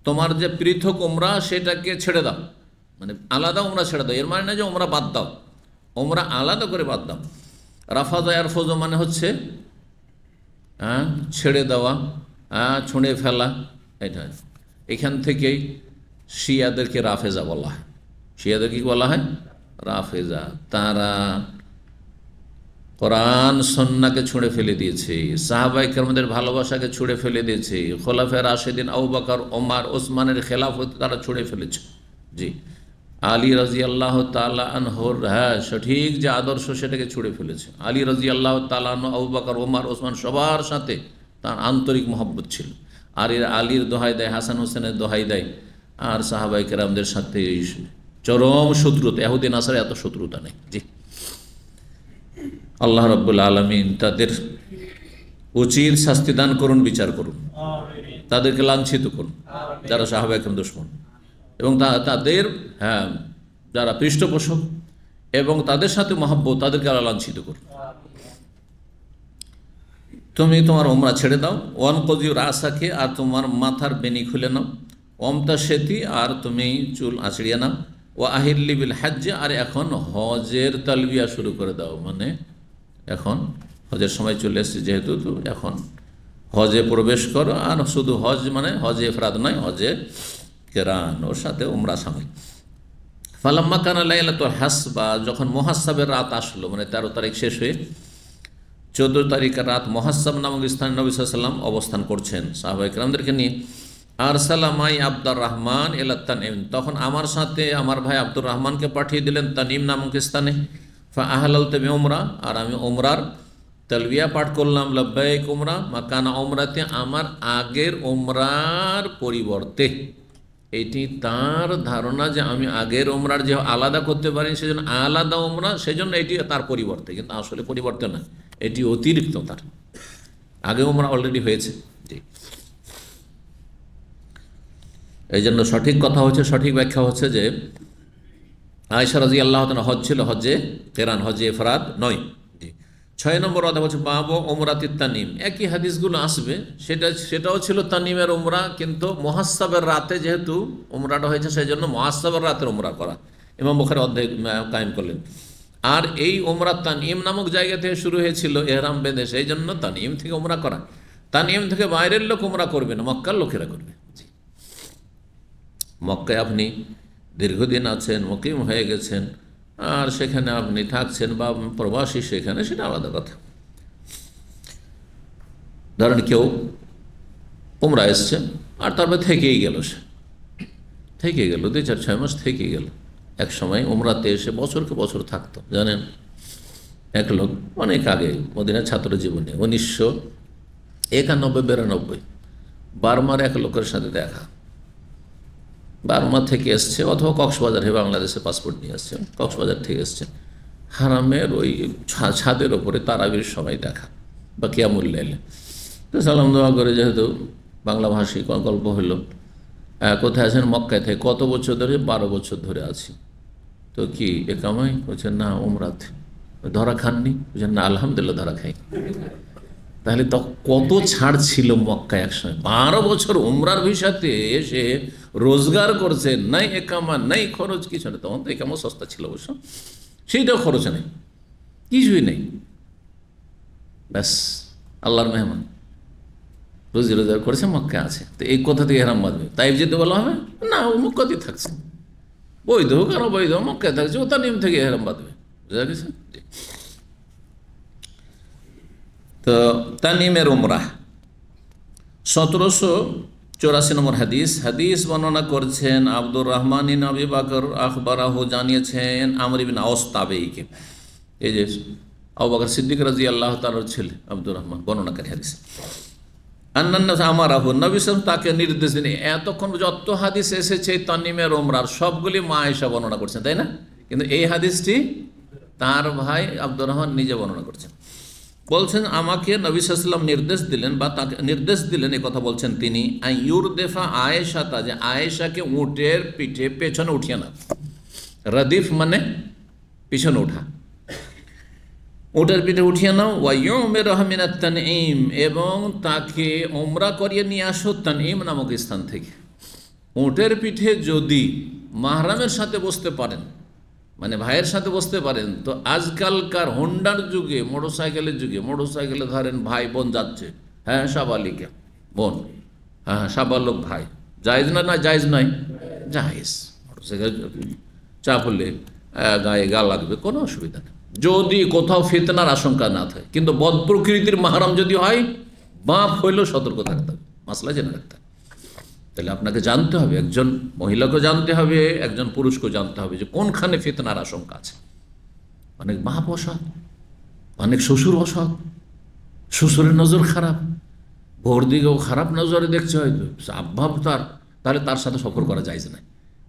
তোমার যে পৃথক উমরা সেটাকে ছেড়ে দাও, মানে আলাদা উমরা ছেড়ে দাও। এর মানে না যে উমরা বাদ দাও, উমরা আলাদা করে বাদ দাও। রাফাজা ইয়ারফুজু মানে হচ্ছে ছেড়ে দেওয়া, ছুঁড়ে ফেলা। এটা এখান থেকেই শিয়াদেরকে রাফেজা বলা হয়। শিয়াদের কি বলা হয়? রাফেজা। তারা কোরআন সুন্নাহকে ছুঁড়ে ফেলে দিয়েছে, সাহাবায়ে কেরামদের ভালোবাসাকে ছুঁড়ে ফেলে দিয়েছে, খোলাফায়ে রাশেদিন আবু বকর, ওমর, ওসমানের খেলাফত তারা ছুঁড়ে ফেলেছে। জি, আলী রাদিয়াল্লাহু তাআলা আনহুর সঠিক যে আদর্শ সেটাকে ছুঁড়ে ফেলেছে। আলী রাদিয়াল্লাহু তাআলা আনহু, আবু বকর, ওমর, ওসমান সবার সাথে তার আন্তরিক মহব্বত ছিল। আর আলীর দোহাই দেয়, হাসান হোসেনের দোহাই দেয়, আর সাহাবায়ে কেরামদের সাথে চরম শত্রুতা। ইহুদি নাসারা এত শত্রুতা নেই। জি, আল্লাহ রাব্বুল আলামিন তাদের উচিত শাস্তি দান করুন, বিচার করুন, তাদেরকে লাঞ্ছিত করুন যারা সাহাবায়ে কেরাম দুশমন, এবং তাদের যারা পৃষ্ঠপোষক, এবং তাদের সাথে মহব্বত, তাদেরকে আল্লাহ লাঞ্ছিত করুন। তুমি তোমার উমরা ছেড়ে দাও, ওয়ান কজিউ রাসাকে, আর তোমার মাথার বেনি খুলে নাও, অমতা সেতি, আর তুমি চুল আঁচড়িয়ে নাও, ও আহিল্লি বিল হাজ্জে, আর এখন হজের তালবিয়া শুরু করে দাও। মানে এখন হজের সময় চলে এসেছে যেহেতু, তো এখন হজে প্রবেশ করো। আর শুধু হজ মানে হজে ইফরাদ নয়, হজে কেরান, ওর সাথে উমরা সামিল। ফালাম্মা কানা লাইলাতুল হাসবা, যখন মুহাসসাবের রাত আসলো, মানে 13 তারিখ শেষ হয়ে 14 তারিখের রাত মুহাসসাব নামক স্থানে নবী সাল্লাল্লাহু আলাইহি ওয়াসাল্লাম অবস্থান করছেন সাহাবায়ে কেরামদেরকে নিয়ে। আরসালা মাই আব্দুর রহমান ইলা তানঈম, তখন আমার সাথে আমার ভাই আব্দুর রহমানকে পাঠিয়ে দিলেন তানঈম নামক স্থানে। ফা আহলালতু বিউমরা, আর আমি উমরার তালবিয়া পাঠ করলাম, লব্বাইক উমরা মাকানা উমরাতে, আমার আগের উমরার পরিবর্তে। এটি তার ধারণা যে আমি আগের উমরার যে আলাদা করতে পারি, সেজন্য আলাদা উমরা, সেজন্য এটি তার পরিবর্তে, কিন্তু আসলে পরিবর্তে না, এটি অতিরিক্ত। তার আগে উমরা অলরেডি হয়েছে। জি, এই জন্য সঠিক কথা হচ্ছে, সঠিক ব্যাখ্যা হচ্ছে যে আয়েশা রাদিয়াল্লাহু তাআলা হজ ছিল হজে কেরান, হজে ইফরাদ নয়। জি, 6 নম্বর অধ্যায় হচ্ছে বাবু উমরাতিত তানিম। একই হাদিসগুলো আসবে, সেটাও ছিল তানিমের উমরা, কিন্তু মুহাসসাবের রাতে যেহেতু উমরাটা হয়েছে, সেই জন্য মুহাসসাবের রাতের উমরা করা ইমাম বুখারী অধ্যায় কায়েম করলেন। আর এই উমরা তানিম নামক জায়গা থেকে শুরু হয়েছিল ইহরাম বেঁধে, সেই জন্য তানিম থেকে উমরা করা। তানিম থেকে বাইরের লোক উমরা করবে না, মক্কার লোকেরা করবে। মক্কায় আপনি দীর্ঘদিন আছেন, মুকিম হয়ে গেছেন, আর সেখানে আপনি থাকছেন, বা প্রবাসী সেখানে, সেটা আলাদা কথা। ধরেন কেউ উমরা এসছে, আর তারপর থেকেই গেল, সে থেকে গেল 2-4-6 মাস থেকেই গেল। এক সময় উমরাতে এসে বছরকে বছর থাকতো। জানেন, এক লোক অনেক আগে মদিনার ছাত্র জীবনে 1991-92 বার্মার এক লোকের সাথে দেখা। বার্মা থেকে এসছে, অথবা কক্সবাজার হয়ে বাংলাদেশে পাসপোর্ট নিয়ে আসছে, কক্সবাজার থেকে এসছে। হারামের ওই ছাদের ওপরে তারাবির সময় দেখা, বা কিয়ামুল লাইল। তো সালাম দোয়া করে, যেহেতু বাংলা ভাষী গল্প হইল, কোথায় আছেন? মক্কায় থেকে। কত বছর ধরে? 12 বছর ধরে আছি। তো কি একামাই? বলছেন না, উমরাতে। ধরা খাননি? বলছেন না, আলহামদুলিল্লাহ ধরা খাই। তাহলে তো কত ছাড় ছিল মক্কায় একসময়। 12 বছর উমরার ভিসাতে এসে রোজগার করছে, নাই একামা নাই খরচ, কিছু নেই। তখন তো একামা সস্তা ছিল অবশ্য, সেইটাও খরচ নেই, কিছুই নেই। ব্যাস আল্লাহর মেহমান, রোজি রোজগার করেছে, মক্কা আছে। তো এই কথা থেকে এহরাম বাঁধবে। তাইব যেতে বলা হবে না, ও মক্কাতেই থাকছে, বৈধ হোক আর অবৈধ, মক্কায় থাকছে, ও তানিম থেকে এহরাম বাঁধবে। বুঝা গেছে? তো তানিমের উমরাহ 1784 নম্বর হাদিস বর্ণনা করছেন আব্দুর রহমান ইবনে আবি বকর আখবরাহু, জানিয়েছেন আমর ইবনে আওস তাবেঈকে। এই যে আবু বকর সিদ্দিক রাদিয়াল্লাহু তাআলার ছেলে আব্দুর রহমান, বর্ণনাকারী হাদিস। আন্নান্নাস আমারাহু, নবী সাল্লাল্লাহু আলাইহি ওয়াসাল্লাম তাকে নির্দেশ দিন। এতক্ষণ যত হাদিস এসেছে তানিমের উমরার, সবগুলি মা আয়েশা বর্ণনা করছেন, তাই না? কিন্তু এই হাদিসটি তার ভাই আব্দুর রহমান নিজে বর্ণনা করছেন। বলছেন আমাকে নবী সাল্লাল্লাহু আলাইহি ওয়াসাল্লাম নির্দেশ দিলেন, বা তাকে নির্দেশ দিলেন, এই কথা বলছেন তিনি, আইয়ুরদেফা আয়েশা, তা যে আয়েশাকে উটের পিঠে পেছনে উঠিয়ে না। রদিফ মানে পিছনে ওঠা, উটের পিঠে উঠিয়ে নাও। ওয়াইয়ুমিরহা মিনাত তানঈম, এবং তাকে উমরা করিয়ে নিয়ে আসো তানঈম নামক স্থান থেকে। উটের পিঠে যদি মাহরামের সাথে বসতে পারেন, মানে ভাইয়ের সাথে বসতে পারেন, তো আজকালকার হোন্ডার যুগে, মোটরসাইকেলের যুগে, মোটরসাইকেলে ধরেন ভাই বোন যাচ্ছে, হ্যাঁ সাবালিকা বোন, হ্যাঁ সাবালক ভাই, জায়েজ না? না জায়েজ নয়, জায়েজ। মোটরসাইকেল চাপ হলে গায়ে গা লাগবে, কোনো অসুবিধা নেই, যদি কোথাও ফিতনার আশঙ্কা না থাকে। কিন্তু বদ প্রকৃতির মাহরাম যদি হয়, বাপ হইলেও সতর্ক থাকতে হবে, মাসলা জেনে রাখতে হবে। তাহলে আপনাকে জানতে হবে, একজন মহিলাকেও জানতে হবে, একজন পুরুষকেও জানতে হবে যে কোনখানে ফিতনার আশঙ্কা আছে। অনেক বাপ অসৎ, অনেক শ্বশুর অসৎ, শ্বশুরের নজর খারাপ, ভোর দিকেও খারাপ নজরে দেখছে হয়তো, আব্বাব তাহলে তার সাথে সফর করা যায় না,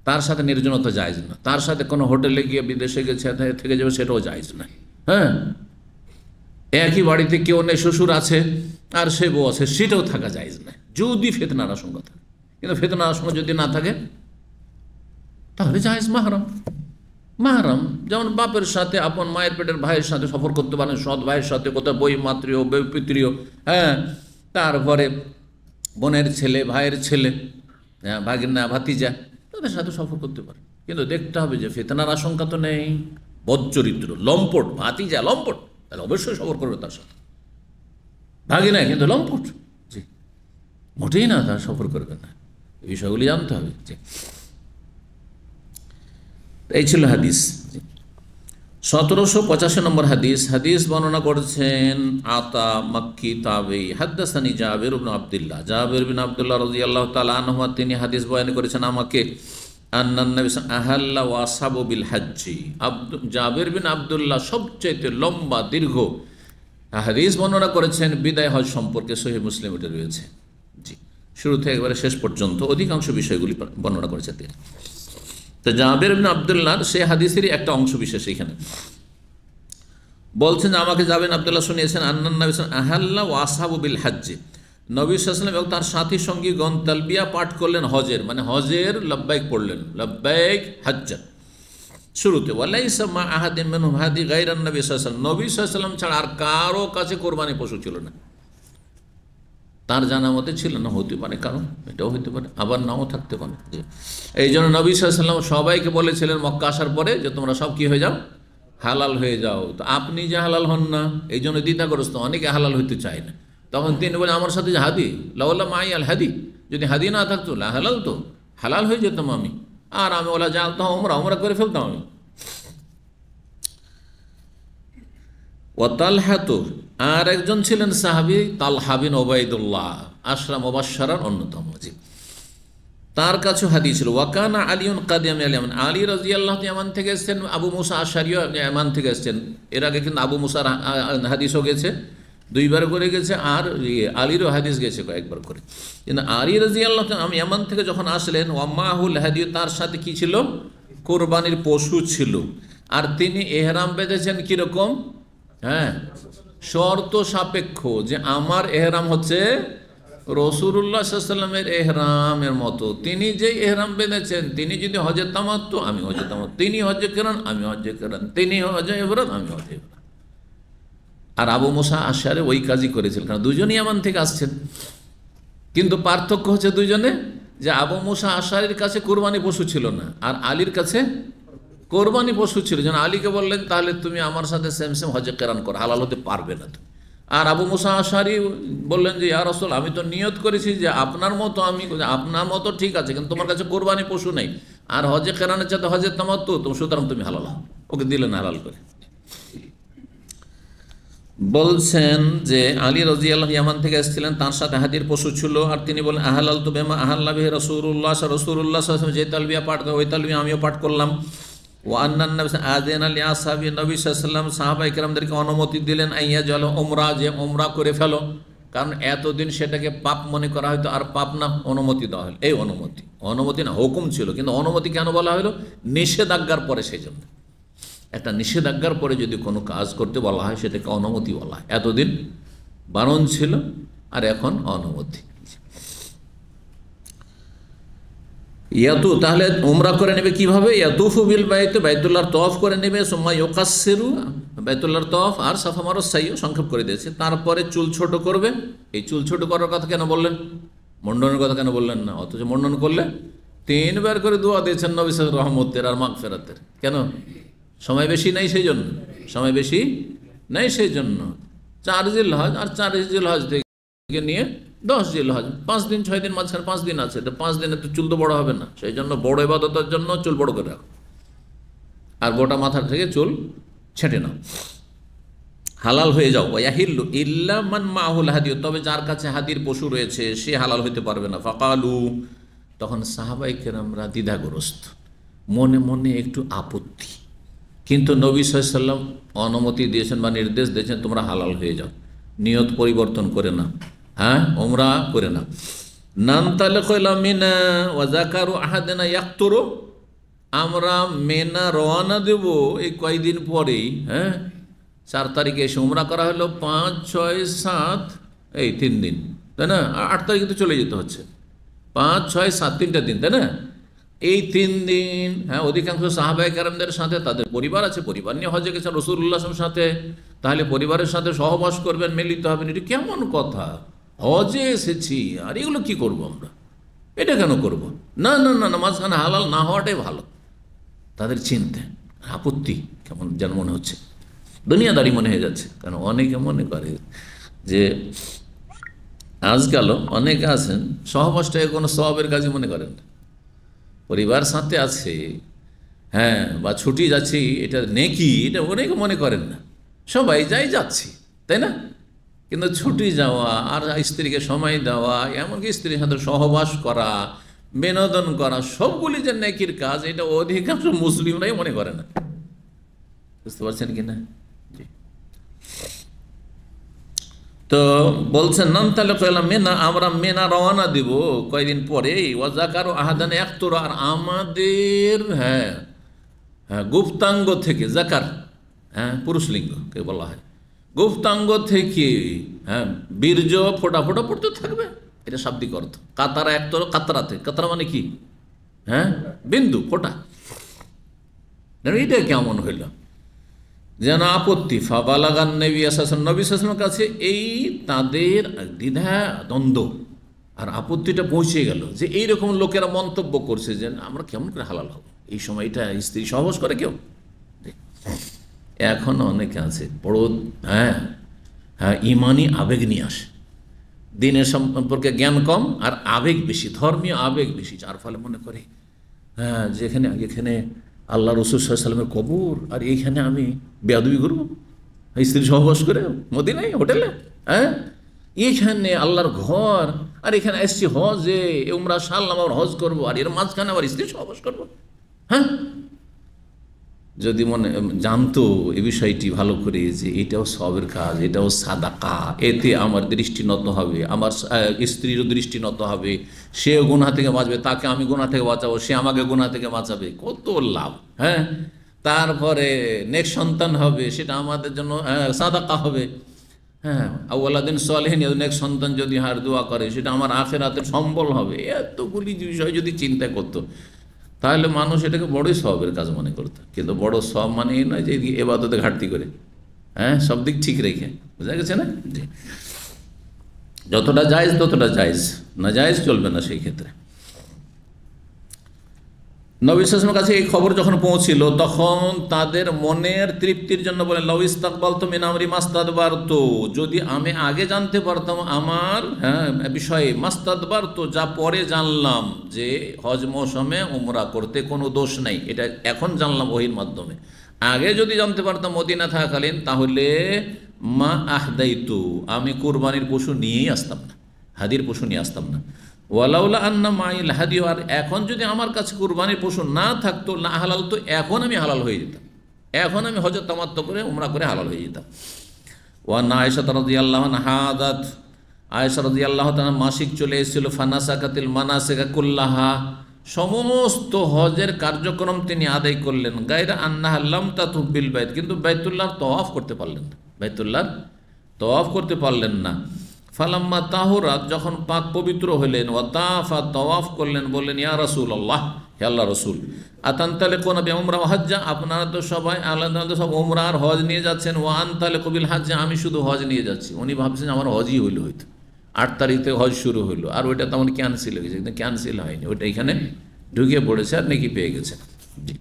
তার সাথে নির্জনতা জায়েজ না, তার সাথে কোনো হোটেলে গিয়ে বিদেশে গেছে থেকে যাবে, সেটাও জায়েজ না। হ্যাঁ, একই বাড়িতে কেউ নেই, শ্বশুর আছে আর সে বউ আছে, সেটাও থাকা জায়েজ না, যদি ফিতনার আশঙ্কা থাকে। কিন্তু ফিতনার আশঙ্কা যদি না থাকে, তাহলে জায়েজ মাহরাম। মাহরাম যেমন বাপের সাথে, আপন মায়ের পেটের ভাইয়ের সাথে সফর করতে পারেন, সৎ ভাইয়ের সাথে, কোথাও বই মাতৃয় বই পিতৃয়, হ্যাঁ, তারপরে বোনের ছেলে, ভাইয়ের ছেলে, হ্যাঁ, ভাগিনা ভাতিজা, তাদের সাথে সফর করতে পারে। কিন্তু দেখতে হবে যে ফিতনার আশঙ্কা তো নেই, বদচরিত্র, লম্পট ভাতিজা, লম্পট, তাহলে অবশ্যই সফর করবে তার সাথে। ভাগিনা কিন্তু লম্পট, জি, মোটেই না, তার সফর করবে না। এই বিষয়গুলি জানতে হবে। জি, এই ছিল হাদিস। 1785 নম্বর হাদিস। হাদিস বর্ণনা করেছেন আতা মক্কি তাবেই, হাদ্দাসানি জাবের ইবনে আব্দুল্লাহ, জাবের বিন আব্দুল্লাহ রাদিয়াল্লাহু তাআলা আনহু, তিনি হাদিস বয়ান করেছেন আমাকে, আন্নান নবী আহাল্লা ওয়া আসহাবু বিল হজ্জি। জাবের বিন আব্দুল্লাহ সবচেয়ে লম্বা দীর্ঘ হাদিস বর্ণনা করেছেন বিদায় হজ সম্পর্কে, সহিহ মুসলিম এটা রয়েছে। জি, শুরু থেকে একবারে শেষ পর্যন্ত অধিকাংশ বিষয়গুলি বর্ণনা করেছেন তিনি। তো জাবের বিন আব্দুল্লাহর সেই হাদিসেরই একটা অংশ বিশেষ এখানে বলছেন, আমাকে জাবের আব্দুল্লাহ শুনিয়েছেন আন্নান নবী আহাল্লা ওয়া আসহাবু বিল হজ্জি, নবী সাল্লাল্লাহু আলাইহি ওয়াসাল্লাম এবং তার সাথী সঙ্গীগণ তালবিয়া পাঠ করলেন হজের, মানে হজের লব্বাইক পড়লেন, লব্বাইক হজ্জান। শুরুতে ওয়ালাইসা মা আহাদিন মিনহুম হাদি গায়রান নবী সাল্লাল্লাহু আলাইহি ওয়াসাল্লাম, নবী সাল্লাল্লাহু আলাইহি ওয়াসাল্লাম ছাড়া আর কারো কাছে কোরবানি পশু ছিল না, তার জানা মতে ছিল না, হতে পারে কারণ এটাও হতে পারে, আবার নাও থাকতে পারে। এই জন্য নবী সাল্লাল্লাহু আলাইহি ওয়াসাল্লাম সবাইকে বলেছিলেন মক্কা আসার পরে যে তোমরা সব কি হয়ে যাও, হালাল হয়ে যাও। তো আপনি যে হালাল হন না, এই জন্য দ্বিধাগ্রস্ত, অনেকে হালাল হইতে চায় না। তখন তিনি বলে আমার সাথে যে হাদি, লাউলা মাই আল হাদি, যদি হাদি না থাকতো হালাল তো হালাল হয়ে যেতাম আমি, আর আমি ওলা জানতাম ওমরা করে ফেলতাম আমি। ও তালহাতু, আর একজন ছিলেন সাহাবী তালহা বিন ওবাইদুল্লাহ, আশরা মুবাশশারার অন্যতম। জি, তার কাছে হাদিস ছিল। ওয়াকানা আলিউন কাদিয়াম ইয়ামান, আলী রাদিয়াল্লাহু ইয়ামান থেকে এসেছেন, আবু মুসা আশআরিও ইয়ামান থেকে এসেছেন। এর আগে কিন্তু আবু মুসার হাদিসও গেছে, দুইবার করে গেছে, আর আলীরও হাদিস গেছে কয়েকবার করে। কিন্তু আলী রাদিয়াল্লাহু আমি ইয়ামান থেকে যখন আসলেন, ওয়ামাহুল হাদিউ, তার সাথে কি ছিল, কোরবানির পশু ছিল। আর তিনি এহরাম বেঁধেছেন কীরকম, হ্যাঁ, শর্ত সাপেক্ষ, যে আমার এহরাম হচ্ছে রাসূলুল্লাহ সাল্লাল্লাহু আলাইহি ওয়াসাল্লামের এহরামের মতো। তিনি যেই এহরাম বেঁধেছেন, তিনি যদি হজে তামাত্তু, আমি হজে তামাত্তু, তিনি হজে কেরান, আমি হজে কেরান, তিনি হজে ইফরাদ, আমি হজে ইফরাদ। আর আবু মুসা আশআরি ওই কাজই করেছিলেন, কারণ দুজনই ইয়ামান থেকে আসছেন। কিন্তু পার্থক্য হচ্ছে দুজনে, যে আবু মুসা আশআরির কাছে কোরবানি পশু ছিল না, আর আলীর কাছে কোরবানি পশু ছিল। যেন আলীকে বললেন তাহলে তুমি আমার সাথে সেম সেম হজে কেরান করো, হালাল হতে পারবে না তুমি। আর আবু মুসা আশআরি বললেন যে ইয়া রাসূল, আমি তো নিয়ত করেছি যে আপনার মতো, আমি আপনার মতো ঠিক আছে, কিন্তু তোমার কাছে কোরবানি পশু নেই, আর হজে কেরানের সাথে হজে তামাত্তু, তো সুতরাং তুমি হালাল হও। ওকে দিলেন হালাল করে। বলছেন যে আলী রাদিয়াল্লাহু ইয়ামান থেকে এসেছিলেন, তার সাথে হাদির পশু ছিল। আর তিনি বলেন আহালাল তু বিমা আহাল্লা বিহি রাসূলুল্লাহ সাল্লাল্লাহু আলাইহি ওয়াসাল্লাম, যে তালবিয়া পাঠ করে ওই তালবিয়া আমিও পাঠ করলাম। ওয়া আন্নান নবী আযানা লি আসহাবি, নবী সাল্লাল্লাহু আলাইহি ওয়াসাল্লাম সাহাবায়ে কেরামদেরকে অনুমতি দিলেন আইয়া জল উমরা, যে উমরা করে ফেলো, কারণ এতদিন সেটাকে পাপ মনে করা হয়তো, আর পাপ না, অনুমতি দেওয়া হলো। এই অনুমতি না, হুকুম ছিল, কিন্তু অনুমতি কেন বলা হলো, নিষেধাজ্ঞার পরে। সেই জন্য একটা নিষেধাজ্ঞার পরে যদি কোনো কাজ করতে বলা হয় সেটাকে অনুমতি বলা হয়। এতদিন বারণ ছিল, আর এখন অনুমতি। ইয়াতু, তাহলে উমরা করে নেবে কিভাবে, ইয়াতুফু বিল বাইত, বাইতুল্লাহর তওয়াফ করে নেবে, সুম্মা ইউকাসসিরু, বাইতুল্লাহর তওয়াফ আর সাফা মারওয়া সাইও সংক্ষেপ করে দিয়েছে। তারপরে চুল ছোট করবে। এই চুল ছোট করার কথা কেন বললেন, মুন্ডনের কথা কেন বললেন না? অথচ মুন্ডন করলে 3 বার করে দোয়া দিয়েছেন নবী সাল্লাল্লাহু আলাইহি ওয়াসাল্লাম রহমতের আর মাগফিরাতের। কেন? সময় বেশি নেই সেই জন্য, সময় বেশি নেই সেই জন্য। 4 জিলহজ আর 4 জিলহজ থেকে নিয়ে 10 জিলহজ, 5 দিন 6 দিন, মাঝখানে 5 দিন আছে। তো 5 দিনে তো চুল তো বড় হবে না, সেই জন্য বড় ইবাদতের জন্য চুল বড় করে রাখো, আর গোটা মাথার থেকে চুল ছেঁটে নাও, হালাল হয়ে যাও। ওয়াহিল্লু ইল্লা মান মাহুল হাদিউ, তবে যার কাছে হাদির পশু রয়েছে সে হালাল হইতে পারবে না। ফাকালু, তখন সাহাবায়ে কেরামরা দ্বিধাগ্রস্ত, মনে মনে একটু আপত্তি, কিন্তু নবী সাল্লাল্লাহু আলাইহি ওয়াসাল্লাম অনুমতি দিয়েছেন বা নির্দেশ দিয়েছেন তোমরা হালাল হয়ে যাও, নিয়ত পরিবর্তন করে না, হ্যাঁ, উমরা করে না। নানতালিকু ইলা মিনা ওয়া যাকারু আহাদানা ইয়াকতুরু, আমরা মেনা রওনা দেব এই কয়েকদিন পরেই। হ্যাঁ, 4 তারিখে এসে উমরা করা হলো, 5, 6, 7, এই 3 দিন, তাই না? 8 তারিখে তো চলে যেতে হচ্ছে, 5, 6, 7, 3টা দিন, তাই না? এই 3 দিন, হ্যাঁ, অধিকাংশ সাহাবায়ে কেরামদের সাথে তাদের পরিবার আছে, পরিবার নিয়ে হজে গেছে রাসূলুল্লাহ সাল্লাল্লাহু আলাইহি ওয়াসাল্লামের সাথে, তাহলে পরিবারের সাথে সহবাস করবেন, মিলিত হবেন, এটা কেমন কথা? হজে এসেছি আর এগুলো কি করব আমরা, এটা কেন করব? না না না না, মাঝখানে হালাল না হওয়াটাই ভালো। তাদের চিন্তা, আপত্তি কেমন যেন মনে হচ্ছে, দুনিয়াদারি মনে হয়ে যাচ্ছে। কারণ অনেকে মনে করে যে আজকালও অনেকে আছেন সহবাসটাকে কোনো সওয়াবের কাজে মনে করেন না। পরিবার সাথে আছে, হ্যাঁ, বা ছুটি যাচ্ছি, এটা নেকি, এটা অনেকে মনে করেন না। সবাই যাই যাচ্ছি, তাই না? কিন্তু ছুটি যাওয়া আর স্ত্রীকে সময় দেওয়া, এমনকি স্ত্রীর সাথে সহবাস করা, বিনোদন করা, সবগুলি যে নেকির কাজ, এটা অধিকাংশ মুসলিমরাই মনে করে না। বুঝতে পারছেন কি না? জি। তো বলছেন নাম তাহলে কইলাম মেনা, আমরা মেনা রওনা দিব কয়দিন পরে। ওয়াজাকারু আহাদান একতর, আর আমাদের হ্যাঁ হ্যাঁ গুপ্তাঙ্গ থেকে, জাকার হ্যাঁ পুরুষলিঙ্গকে বলা হয়, গুপ্তাঙ্গ থেকে হ্যাঁ বীর্য ফোটা ফোটা পড়তে থাকবে, এটা শাব্দিক অর্থ। কাতারা একতর, কাতরাতে, কাতরা মানে কি? হ্যাঁ বিন্দু ফোটা। এটা কেমন হইল যেন আপত্তি। ফাবালাগান নবী সাল্লাল্লাহু কাছে এই তাদের দ্বিধা দ্বন্দ্ব আর আপত্তিটা পৌঁছে গেল, যে এইরকম লোকেরা মন্তব্য করছে যে আমরা কেমন করে হালাল হব এই সময়টা, স্ত্রী সহবাস করে কেউ। এখন অনেকে আছে বড় হ্যাঁ হ্যাঁ ইমানি আবেগ নিয়ে আসে, দিনের সম্পর্কে জ্ঞান কম আর আবেগ বেশি, ধর্মীয় আবেগ বেশি, যার ফলে মনে করে হ্যাঁ যেখানে এখানে আল্লাহ রসুল সাল্লাল্লাহু আলাইহি ওয়াসাল্লামের কবর, আর এইখানে আমি বেয়াদবি করবো স্ত্রী সহবাস করে মদিনায় হোটেলে, হ্যাঁ এইখানে আল্লাহর ঘর, আর এখানে এসছি হজে, উমরা সারলাম আবার হজ করবো, আর এর মাঝখানে আবার স্ত্রী সহবাস করবো। হ্যাঁ, যদি মনে জানতো এই বিষয়টি ভালো করে যে এটাও সবের কাজ, এটাও সাদাকা, এতে আমার দৃষ্টি নত হবে, আমার স্ত্রীরও দৃষ্টি নত হবে, সেও গুনাহ থেকে বাঁচবে, তাকে আমি গুনাহ থেকে বাঁচাবো, সে আমাকে গুনাহ থেকে বাঁচাবে, কত লাভ। হ্যাঁ, তারপরে নেক্সট সন্তান হবে, সেটা আমাদের জন্য সাদাকা হবে। হ্যাঁ, আউয়ালাদিন সালেহিন, নেক্সট সন্তান যদি হার দোয়া করে, সেটা আমার আখিরাতের সম্বল হবে। এতগুলি বিষয় যদি চিন্তা করতো, তাহলে মানুষ এটাকে বড়ই সওয়াবের কাজ মনে করতো। কিন্তু বড় সওয়াব মানে এই নয় যে এবাদতে ঘাটতি করে, হ্যাঁ সব দিক ঠিক রেখে, বোঝা গেছে না? জি, যতটা জায়েজ ততটা জায়েজ, না জায়েজ চলবে না সেই ক্ষেত্রে। নবী সাল্লাল্লাহু আলাইহি ওয়াসাল্লামের কাছে এই খবর যখন পৌঁছিল, তখন তাদের মনের তৃপ্তির জন্য বলেন, লাউ ইস্তাকবালতু মিন আমরি মাস্তাদবারতু, যদি আমি আগে জানতে পারতাম আমার বিষয়ে, মাস্তাদবারতু যা পরে জানলাম, যে হজ মৌসুমে উমরা করতে কোনো দোষ নাই, এটা এখন জানলাম ওহির মাধ্যমে। আগে যদি জানতে পারতাম মদিনা থাকাকালীন, তাহলে মা আহদাইতু, আমি কুরবানির পশু নিয়েই আসতাম না, হাদির পশু নিয়ে আসতাম না। ওয়ালাউলা আন্না মাইল হাদিও, আর এখন যদি আমার কাছে কুরবানির পশু না থাকতো, না হালাল, তো এখন আমি হালাল হয়ে যেতাম, এখন আমি হজরত তামাত্তু করে উমরা করে হালাল হয়ে যেতাম। ওয়ান আয়েশা রাদিয়াল্লাহু আনহা হাদাত, আয়েশা রাদিয়াল্লাহু তাআলা মাসিক চলে এসেছিল, ফানাসাকাতিল মানাসিকা কুল্লাহা, সমস্ত হজের কার্যক্রম তিনি আদায় করলেন, গায়রা আন্নাহা লাম তাতুফ বিল বাইত, কিন্তু বাইতুল্লাহর তওয়াফ করতে পারলেন না, বাইতুল্লাহর তওয়াফ করতে পারলেন না। ফালাম্মা তাহুরাত, যখন পাক পবিত্র হলেন, ওয়াতাফা, তওয়াফ করলেন, বললেন ইয়া রাসূলুল্লাহ, হে আল্লাহ রসুল, আতানতালিকুনা বিউমরা ওয়া হজ্জা, আপনারা তো সবাই আলাদা সব উমরা আর হজ নিয়ে যাচ্ছেন, ওয়া আনতালিকু বিল হজ্জা, আমি শুধু হজ নিয়ে যাচ্ছি। উনি ভাবছেন আমার হজই হইল, হয়তো 8 তারিখ থেকে হজ শুরু হইলো, আর ওইটা তেমন ক্যান্সেল হয়ে গেছে, কিন্তু ক্যান্সেল হয়নি, ওইটা এখানে ঢুকে পড়েছে আর নাকি পেয়ে গেছে। জি,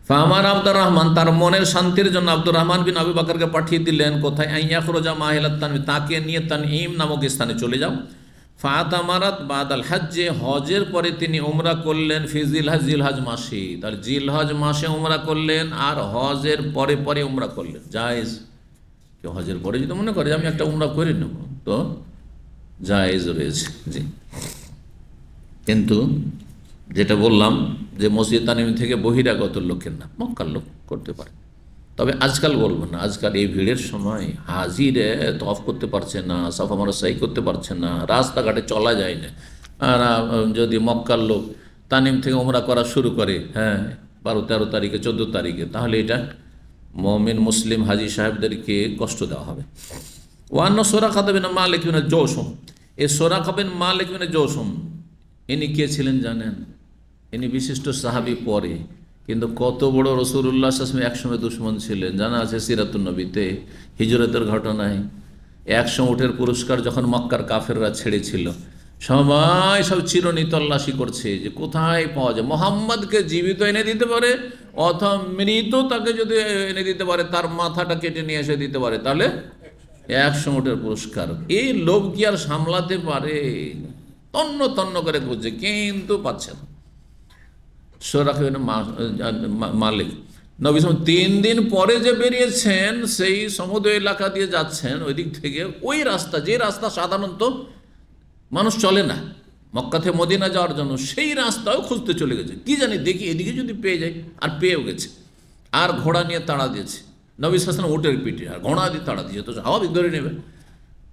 ফামার আব্দুর রহমান, তার মনের শান্তির জন্য আব্দুর রহমান বিন আবু বকরকে পাঠিয়ে দিলেন, কোথায়? আইয়াখরুজা মাহিলাত তানঈম, তাকে নিয়ে তানঈম নামক স্থানে চলে যাও। ফাতামারাত বাদাল হজ্জে, হজের পরে তিনি উমরা করলেন, ফি জিলহজ, জিলহজ মাসে, তার জিলহজ মাসে উমরা করলেন, আর হজের পরে পরে উমরা করলেন। জায়েজ, কেউ হজের পরে যদি মনে করে আমি একটা উমরা করে নেব, তো জায়েজ রয়েছে। জি, কিন্তু যেটা বললাম যে মসজিদ তানঈম থেকে বহিরাগত লোকের না, মক্কার লোক করতে পারে। তবে আজকাল বলবো না, আজকাল এই ভিড়ের সময় হাজিরে তওয়াফ করতে পারছে না, সাফা মারওয়া সাই করতে পারছে না, রাস্তাঘাটে চলা যায় না। আর যদি মক্কার লোক তানঈম থেকে উমরা করা শুরু করে, হ্যাঁ 12-13 তারিখে, 14 তারিখে, তাহলে এটা মুমিন মুসলিম হাজি সাহেবদেরকে কষ্ট দেওয়া হবে। ওয়ান্ন সুরাকা বিন মালিক বিন জৌসুম, এই সুরাকা বিন মালিক বিন জৌসুম, ইনি কে ছিলেন জানেন? ইনি বিশিষ্ট সাহাবি পরে, কিন্তু কত বড় রাসূলুল্লাহ সাল্লাল্লাহু আলাইহি ওয়াসাল্লাম একসময় দুশমন ছিলেন জানা আছে সিরাতুন নবীতে, হিজরতের ঘটনায়। 100 উটের পুরস্কার যখন মক্কার কাফেররা ছেড়েছিল, সবাই সব চিরুনি তল্লাশি করছে যে কোথায় পাওয়া যায়, মোহাম্মদকে জীবিত এনে দিতে পারে অথবা মৃত তাকে যদি এনে দিতে পারে, তার মাথাটা কেটে নিয়ে এসে দিতে পারে, তাহলে 100 উটের পুরস্কার। এই লোভ কি আর সামলাতে পারে? তন্ন তন্ন করে খুঁজছে কিন্তু পাচ্ছে না। সোরাখ মালিক নবী সাল্লাল্লাহু আলাইহি ওয়াসাল্লাম 3 দিন পরে যে বেরিয়েছেন, সেই সমুদ্র এলাকা দিয়ে যাচ্ছেন, ওই দিক থেকে ওই রাস্তা, যে রাস্তা সাধারণত মানুষ চলে না মক্কা থেকে মদিনা যাওয়ার জন্য, সেই রাস্তাও খুঁজতে চলে গেছে। কি জানি দেখি এদিকে যদি পেয়ে যায়, আর পেয়েও গেছে। আর ঘোড়া নিয়ে তাড়া দিয়েছে, নবী সাল্লাল্লাহু আলাইহি ওয়াসাল্লাম উটের পিঠে, আর ঘোড়া দিয়ে তাড়া দিয়েছে, তো স্বাভাবিক ধরে নেবে।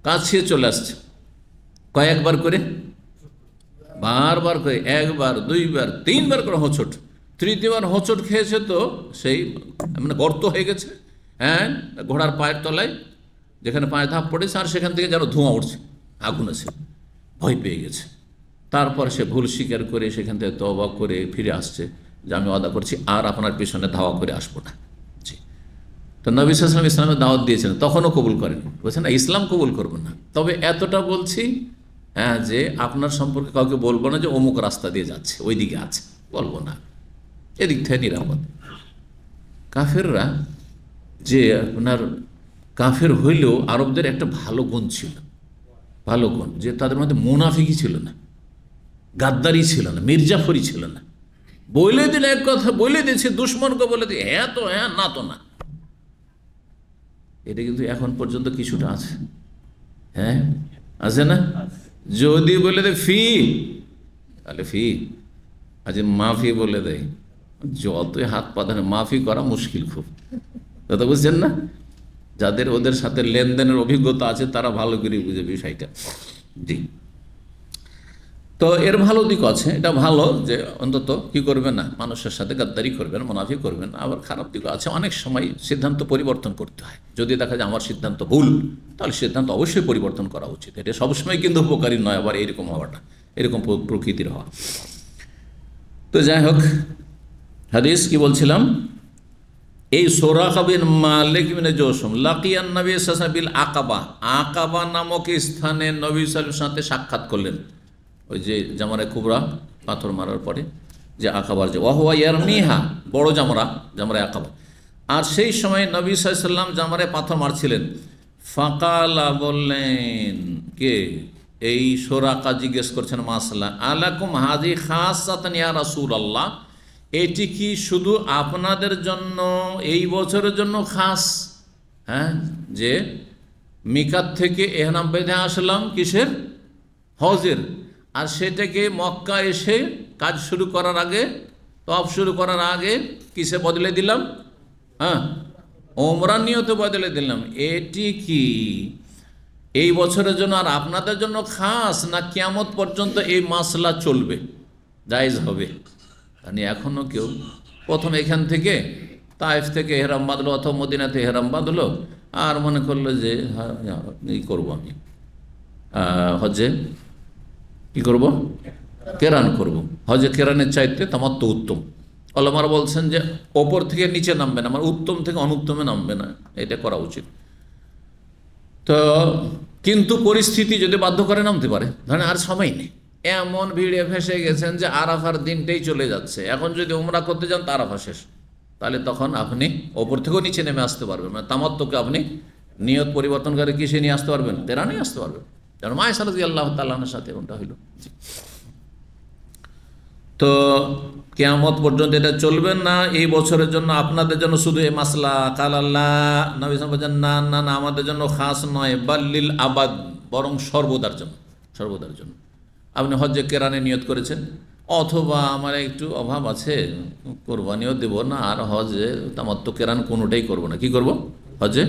কাছে চলে আসছে কয়েকবার করে, বারবার করে, 1 বার 2 বার 3 বার করে হোঁচট, তৃতীয়বার হোঁচট খেয়েছে তো সেই মানে গর্ত হয়ে গেছে, হ্যাঁ, ঘোড়ার পায়ের তলায় যেখানে পায়ে ধাপ পড়েছে, আর সেখান থেকে যেন ধোঁয়া উঠছে, আগুন আছে, ভয় পেয়ে গেছে। তারপর সে ভুল স্বীকার করে সেখান থেকে তওবা করে ফিরে আসছে যে আমি ওয়াদা করছি আর আপনার পেছনে ধাওয়া করে আসবো না। জি। তো নবী সাল্লাল্লাহু আলাইহি ওয়াসাল্লাম ইসলামের দাওয়াত দিয়েছিলেন, তখনও কবুল করেন, বলছেন না ইসলাম কবুল করবেন না, তবে এতটা বলছি, হ্যাঁ, যে আপনার সম্পর্কে কাউকে বলবো না যে অমুক রাস্তা দিয়ে যাচ্ছে, ওই দিকে আছে, বলবো না, এদিক থেকে নিরাপদ। কাফেররা যে আপনার কাফের হইলেও আরবদের একটা ভালো গুণ ছিল, ভালো গুণ, যে তাদের মধ্যে মুনাফিকি ছিল না, গাদ্দারি ছিল না, মির্জাফরি ছিল না। বলে দিলে এক কথা বলে দিয়েছে, দুশ্মনকে বলে দিয়ে হ্যাঁ তো হ্যাঁ, না তো না। এটা কিন্তু এখন পর্যন্ত কিছুটা আছে, হ্যাঁ আছে না? যদি বলে দেয় ফি, তাহলে ফি, আজ মাফি বলে দেয়, যতই হাত পাতানে মাফি করা মুশকিল খুব, কথা বুঝছেন না? যাদের ওদের সাথে লেনদেনের অভিজ্ঞতা আছে তারা ভালো করে বুঝে বিষয়টা। জি। তো এর ভালো দিক আছে, এটা ভালো যে অন্তত কি করবেন না, মানুষের সাথে গাদ্দারি করবেন, মুনাফি করবেন না। আবার খারাপ দিকও আছে, অনেক সময় সিদ্ধান্ত পরিবর্তন করতে হয়। যদি দেখা যায় আমার সিদ্ধান্ত ভুল, তাহলে সিদ্ধান্ত অবশ্যই পরিবর্তন করা উচিত। এটা সবসময় কিন্তু উপকারী নয় আবার এরকম হওয়াটা, এরকম প্রকৃতির হওয়া। তো যাই হোক, হাদিস কি বলছিলাম, এই সুরাক বিন মালিক বিন জৌসুম লাকিয়ান নবী সাল্লাল্লাহু আলাইহি ওয়াসাল্লাম বিল আকাবা, আকাবা নামক স্থানে নবী সাল্লাল্লাহু আলাইহি ওয়াসাল্লামের সাথে সাক্ষাৎ করলেন। ওই যে জামরায়ে কুবরা, পাথর মারার পরে যে আকাবার, যে ওয়াহুয়া ইয়ারমিহা, বড় জামরায়ে আকাবা। আর সেই সময় নবী সাল্লাল্লাহু আলাইহি ওয়াসাল্লাম জামরায়ে পাথর মারছিলেন। ফাকালা, বললেন কে? এই সুরাকা জিজ্ঞেস করছেন মাসলা, আলাকুম হাজি খাসাতান ইয়া রাসূলুল্লাহ, এটি কি শুধু আপনাদের জন্য, এই বছরের জন্য খাস? হ্যাঁ, যে মিকাত থেকে এহরাম বেঁধে আসলাম কিসের? হজের, আর সেটাকে মক্কা এসে কাজ শুরু করার আগে, তওয়াফ শুরু করার আগে কিসে বদলে দিলাম? হ্যাঁ, ওমরার নিয়তে বদলে দিলাম। এটি কি এই বছরের জন্য আর আপনাদের জন্য খাস, না কিয়ামত পর্যন্ত এই মাসলা চলবে, জায়েজ হবে? মানে এখনও কেউ প্রথম এখান থেকে তায়েফ থেকে এহরাম বাঁধলো অথবা মদিনাতে এহরাম বাঁধলো, আর মনে করলো যে হ্যাঁ এই করবো, আমি হজে কি করব? কেরান করব। হজে কেরানের চাইতে তামাত্তু উত্তম। ওলামারা বলছেন যে ওপর থেকে নিচে নামবে না, মানে উত্তম থেকে অনুত্তমে নামবে না, এটা করা উচিত। তো কিন্তু পরিস্থিতি যদি বাধ্য করে নামতে পারে, ধরেন আর সময় নেই, এমন ভিড়ে ফেসে গেছেন যে আরাফার দিনটাই চলে যাচ্ছে, এখন যদি উমরা করতে যান তা আরাফা শেষ, তাহলে তখন আপনি ওপর থেকেও নিচে নেমে আসতে পারবেন, মানে তামাত্তুকে আপনি নিয়ত পরিবর্তন করে কিসে নিয়ে আসতে পারবেন? কেরানে আসতে পারবেন। কারণ আয়েশা রাদিয়াল্লাহু তাআলা আনহার সাথে এমনটা হইল। তো কিয়ামত পর্যন্ত এটা চলবেন না, এই বছরের জন্য আপনাদের জন্য শুধু এই মাসলা। কাল আল্লাহ, নবী সাল্লাল্লাহু আলাইহি ওয়াসাল্লাম বলেন না না না, আমাদের জন্য খাস নয়, বাল্লিল আবাদ, বরং সর্বদার জন্য, সর্বদার জন্য। আপনি হজ্জে কেরানে নিয়ত করেছেন, অথবা আমার একটু অভাব আছে, কোরবানিও দেব না আর হজে তামাত্তু কেরান কোনোটাই করব না, কি করব? হজে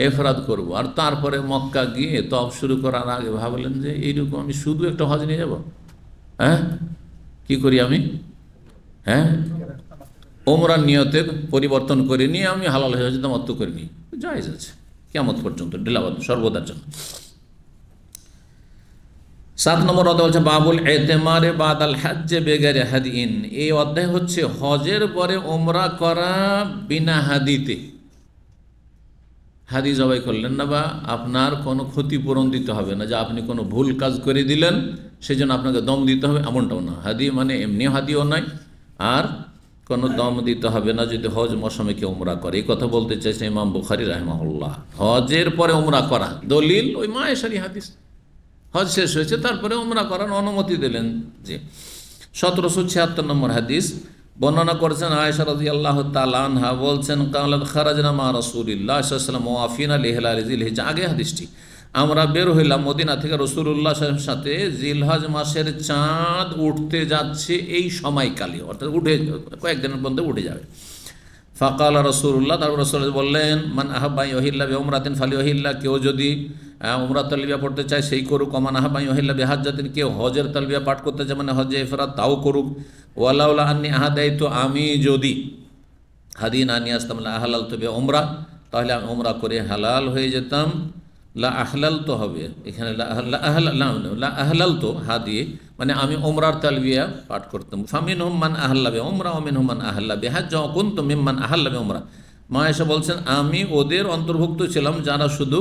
এফরাদ করব। আর তারপরে মক্কা গিয়ে তওয়াফ শুরু করার আগে ভাবলেন যে এইরকম আমি শুধু একটা হজ নিয়ে যাব, হ্যাঁ কি করি আমি, হ্যাঁ ওমরার নিয়তে পরিবর্তন করে নিয়ে আমি হালাল হয়ে যেতাম, অত্য করে নিই, জায়েজ আছে কিয়ামত পর্যন্ত, ডিলাবাদ সর্বদার জন্য। 7 নম্বর অধ্যায় হচ্ছে বাবুল এতেমারে বাদাল হাজ্জে বেগারে হাদিন। এই অধ্যায় হচ্ছে হজের পরে ওমরা করা বিনা হাদিতে। হাদি জবাই করলেন না বা আপনার কোনো ক্ষতিপূরণ দিতে হবে না, যে আপনি কোনো ভুল কাজ করে দিলেন সেই জন্য আপনাকে দম দিতে হবে, এমনটাও না। হাদি মানে এমনি হাদিও নয়, আর কোনো দম দিতে হবে না যদি হজ মৌসুমে কেউ ওমরা করে। এই কথা বলতে চাইছে ইমাম বুখারী রাহিমাহুল্লাহ। হজের পরে ওমরা করা দলিল ওই মায়েশারি হাদিস। হজ শেষ হয়েছে তারপরে ওমরা করার অনুমতি দিলেন। জি। 1776 নম্বর হাদিস বর্ণনা করেছেন আয়েশা রাদিয়াল্লাহু তাআলা আনহা, বলছেন কালাত খারাজনা মা রাসূলিল্লাহ সাল্লাল্লাহু আলাইহি ওয়াসাল্লাম মুআফিনা লিহিলাল জিলহিজ্জা। আগে হাদিসটি, আমরা বের হইলাম মদিনা থেকে রাসূলুল্লাহ সাল্লাল্লাহু আলাইহি ওয়াসাল্লামের সাথে জিলহজ মাসের চাঁদ উঠতে যাচ্ছে এই সময়কালে, অর্থাৎ উঠে কয়েকদিনের মধ্যে উঠে যাবে। ফাকাল রাসূলুল্লাহ, তারপর রাসূল বললেন মান আহাব্বা ইউহিল্লা বিউমরাতিন ফালিউহিল্লা, কেউ যদি উমরা তালবিয়া পড়তে চায় সেই করুক। মান আহাব্বা ইউহিল্লা বিহাজ্জাতিন, কেউ হজের তালবিয়া পাঠ করতে চায় মানে হজে ইফরাদ তাও করুক। ওয়ালাউলা আন্নি আহাদাইতু, আমি যদি হাদি না নিয়ে আসতাম লা আহলাল তো উমরা, তাহলে আমি উমরা করে হালাল হয়ে যেতাম। লা আহলাল তো হবে এখানে, লা আহলাল তো হাদি মানে আমি উমরার তালবিয়া পাঠ করতাম। ফামিনহুম মান আহল্লা বি উমরা ওয়া মিনহুম মান আহল্লা বিহাজ্জ ওয়া কুনতু মিম্মান আহল্লা বি উমরা। মা এসে বলছেন আমি ওদের অন্তর্ভুক্ত ছিলাম যারা শুধু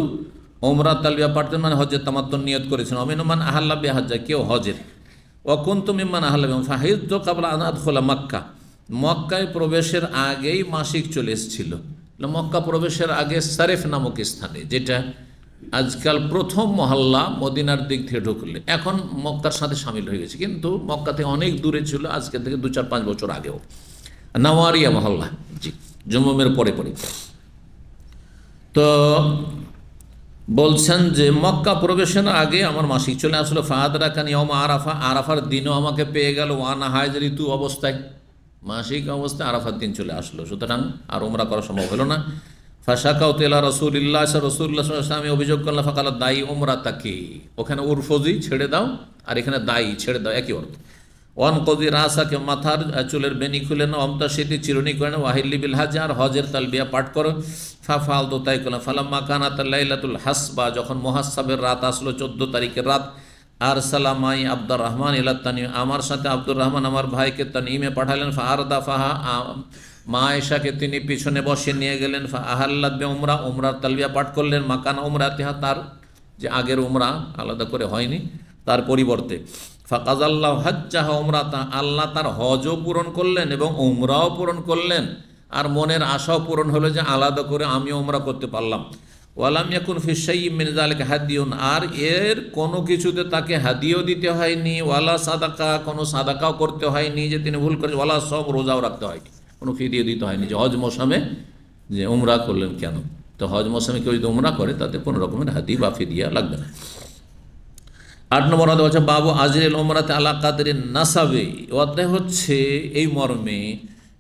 উমরার তালবিয়া পাঠ করেন, মানে হজের তামাত্তুন নিয়ত করেছেন। ওয়া মিনহুম মান আহল্লা বিহাজ্জ, কেউ হজের। ওয়া কুনতু মিম্মান আহল্লা বি উমরা ফাহিজ্তু ক্বাবলা আন আদখুলা মক্কা, মক্কায় প্রবেশের আগেই মাসিক চলে এসেছিল। মক্কা প্রবেশের আগে সারেফ নামক স্থানে, যেটা আজকাল প্রথম মহল্লা মদিনার দিক থেকে ঢুকলে, এখন মক্কার সাথে সামিল হয়ে গেছে, কিন্তু মক্কা থেকে অনেক দূরে ছিল, আজকে থেকে 2-4-5 বছর আগেও। নাওয়ারিয়া মহল্লা, জি, জুমুমের পরে পরে। তো বলছেন যে মক্কা প্রবেশের আগে আমার মাসিক চলে আসলো। ফাহাদরা কান ইয়মা আরাফা, আরাফার দিনও আমাকে পেয়ে গেল। ওয়ানা হায়জ ঋতু অবস্থায়, মাসিক অবস্থায় আরাফার দিন চলে আসলো, সুতরাং আর ওমরা করা সম্ভব হলো না। ফাশাকাউ তেলা রাসূলিল্লাহ রাসূলুল্লাহ সাল্লাল্লাহু আলাইহি ওয়াসাল্লাম, আমি অভিযোগ করলাম। ফাকালা দায়ী ওমরা তাকে, ওখানে উরফজি ছেড়ে দাও আর এখানে দায়ী ছেড়ে দাও, একই অর্থ। ওয়ান কদি রাসাকে, মাথার চুলের বেনি খুলে নাও। অমতা সেটি চিরুনি করে নাও। ওয়াহিল্লি বিল হাজ, আর হজের তালবিয়া পাঠ করো। ফাল তো তাই করলাম। ফালাম্মা কানাত লাইলাতুল হাসবা, যখন মুহাসসাবের রাত আসলো, 14 তারিখের রাত। আর সালামাই আব্দুর রহমান ইলা তানিম, আমার সাথে আব্দুর রহমান আমার ভাইকে তানিমে পাঠালেন। ফারদা ফাহা, মা আয়েশাকে তিনি পিছনে বসে নিয়ে গেলেন। আহাল্লাত বে উমরা, উমরার তালবিয়া পাঠ করলেন। মাকান উমরাতিহা, তার যে আগের উমরা আলাদা করে হয়নি তার পরিবর্তে। ফাকাজাল্লাহু হাজ্জাহা উমরাতা, আল্লাহ তার হজও পূরণ করলেন এবং উমরাও পূরণ করলেন, আর মনের আশাও পূরণ হলো যে আলাদা করে আমিও উমরা করতে পারলাম। ওয়ালাম ইয়াকুন ফি শাইইন মিন যালিকা হাদিয়ুন, আর এর কোনো কিছুতে তাকে হাদিও দিতে হয়নি। ওয়ালা সাদাকা, কোনো সাদাকাও করতে হয়নি যে তিনি ভুল করেছেন। ওয়ালা সব, রোজাও রাখতে হয়নি, কোনো ফিদিয়ে দিতে হয়নি। যে হজ মৌসুমে যে উমরা করলেন কেন, তো হজ মৌসুমে কেউ যদি উমরা করে তাতে কোনো রকমের হাদি বা ফিদিয়া লাগবে না। 8 নম্বর অধ্যায় হচ্ছে বাবু আজরিল উমরাতে আলা কাদরিন নাসাবে। অধ্যায় হচ্ছে এই মর্মে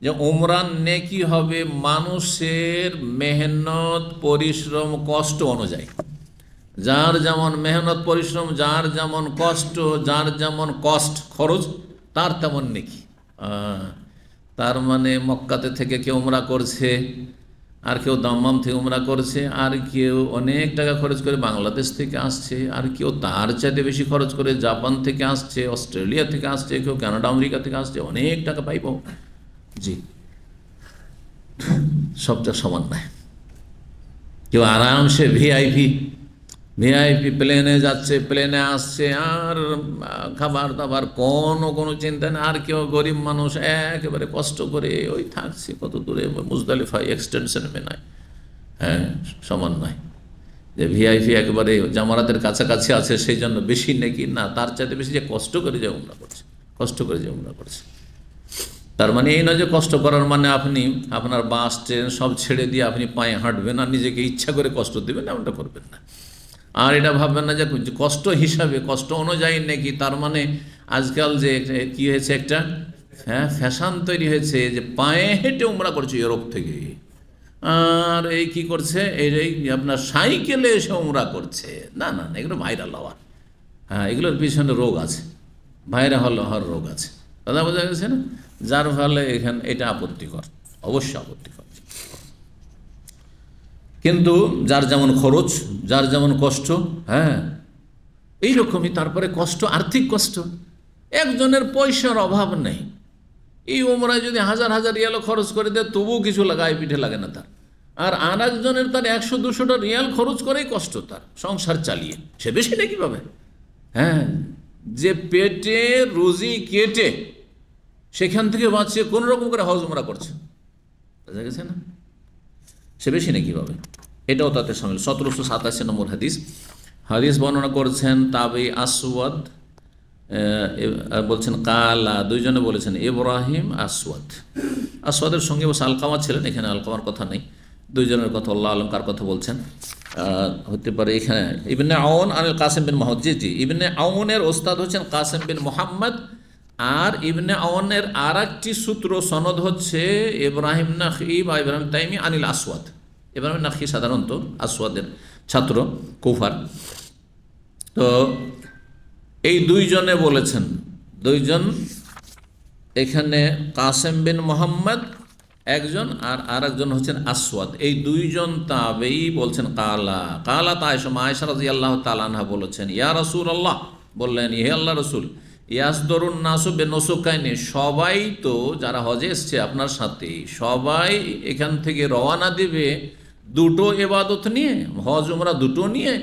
যে উমরার নেকি হবে মানুষের মেহনত পরিশ্রম কষ্ট অনুযায়ী। যার যেমন মেহনত পরিশ্রম, যার যেমন কষ্ট, যার যেমন কষ্ট খরচ, তার তেমন নেকি। তার মানে মক্কাতে থেকে কেউ উমরা করছে, আর কেউ দাম্মাম থেকে উমরা করছে, আর কেউ অনেক টাকা খরচ করে বাংলাদেশ থেকে আসছে, আর কেউ তার চাইতে বেশি খরচ করে জাপান থেকে আসছে, অস্ট্রেলিয়া থেকে আসছে, কেউ কানাডা আমেরিকা থেকে আসছে, অনেক টাকা পাইব। জি, সবটা সমান নয়। কেউ আরামসে ভিআইপি প্লেনে যাচ্ছে, প্লেনে আসছে, আর খাবার দাবার কোনো চিন্তা নেই। আর কেউ গরিব মানুষ একেবারে কষ্ট করে ওই থাকছে কত দূরে মুজদালিফায় এক্সটেনশন মেনায়। হ্যাঁ, সমান নয় যে ভিআইপি একেবারে জামারাতের কাছাকাছি আছে সেই জন্য বেশি নাকি, না, তার চাইতে বেশি যে কষ্ট করে যে উমরা করছে, কষ্ট করে যে উমরা করছে। তার মানে এই নয় যে কষ্ট করার মানে আপনি আপনার বাস ট্রেন সব ছেড়ে দিয়ে আপনি পায়ে হাঁটবেন আর নিজেকে ইচ্ছা করে কষ্ট দেবেন, এমনটা করবেন না। আর এটা ভাববেন না যে কষ্ট হিসাবে, কষ্ট অনুযায়ী নাকি, তার মানে আজকাল যে কি হয়েছে একটা ফ্যাশন তৈরি হয়েছে যে পায়ে হেঁটে উমরা করছে ইউরোপ থেকে, আর এই কি করছে এই আপনার সাইকেলে এসে উমরা করছে। না না, এগুলো ভাইরাল হওয়ার, এগুলোর পিছনে রোগ আছে, ভাইরাল হওয়ার রোগ আছে, কথা বোঝা গেছে না? যার ফলে এখানে এটা আপত্তিকর, অবশ্যই আপত্তিকর। কিন্তু যার যেমন খরচ, যার যেমন কষ্ট, এইরকমই তারপরে কষ্ট, আর্থিক কষ্ট। একজনের পয়সার অভাব নেই, এই উমরায় যদি হাজার হাজার রিয়াল খরচ করে দেয় তবুও কিছু লাগায় পিঠে লাগে না তার। আর একজনের তার 100-200টা রিয়াল খরচ করেই কষ্ট তার সংসার চালিয়ে, সে বেশি নাকি পাবে? হ্যাঁ, যে পেটে রুজি কেটে সেখান থেকে বাঁচিয়ে কোন রকম করে হজ উমরা করছে, বোঝা গেছে না? সে বেশি নাকি পাবে? এটাও তাতে সামিল। 1787 নম্বর হাদিস। হাদিস বর্ণনা করছেন তাবেই আসওয়াদ, বলছেন কালা, দুইজনে বলেছেন ইব্রাহিম আসওয়াদ। আসওয়াদের সঙ্গে বসে আলকামা ছিলেন, এখানে আলকামার কথা নেই, দুইজনের কথা আল্লাহ আলম কার কথা বলছেন হতে পারে এখানে। ইবনে আউন আনিল কাসিম বিন মোহাম্মদ, জি, ইবনে আউনের ওস্তাদ হচ্ছেন কাসিম বিন মোহাম্মদ। আর ইবনে আউনের আর একটি সূত্র সনদ হচ্ছে ইব্রাহিম নাখি বা ইব্রাহিম তাইমি আনিল আসওয়াদ। ইব্রাহিম নাখি সাধারণত আসওয়াদের ছাত্র কুফার। তো এই দুইজনে বলেছেন, দুইজন এখানে কাসেম বিন মোহাম্মদ একজন আর আরেকজন হচ্ছেন আসওয়াদ। এই দুইজন তাবেই বলছেন কালা কালা আয়েশা রাদিয়াল্লাহু তাআলা আনহা বলেছেন ইয়া রাসূলুল্লাহ, বললেন হে আল্লাহ রসুল, ইয়াসদরুন নাসু বিনুসুকাইনি, সবাই তো যারা হজে এসছে আপনার সাথে সবাই এখান থেকে রওনা দিবে দুটো ইবাদত নিয়ে, হজ উমরা দুটো নিয়ে,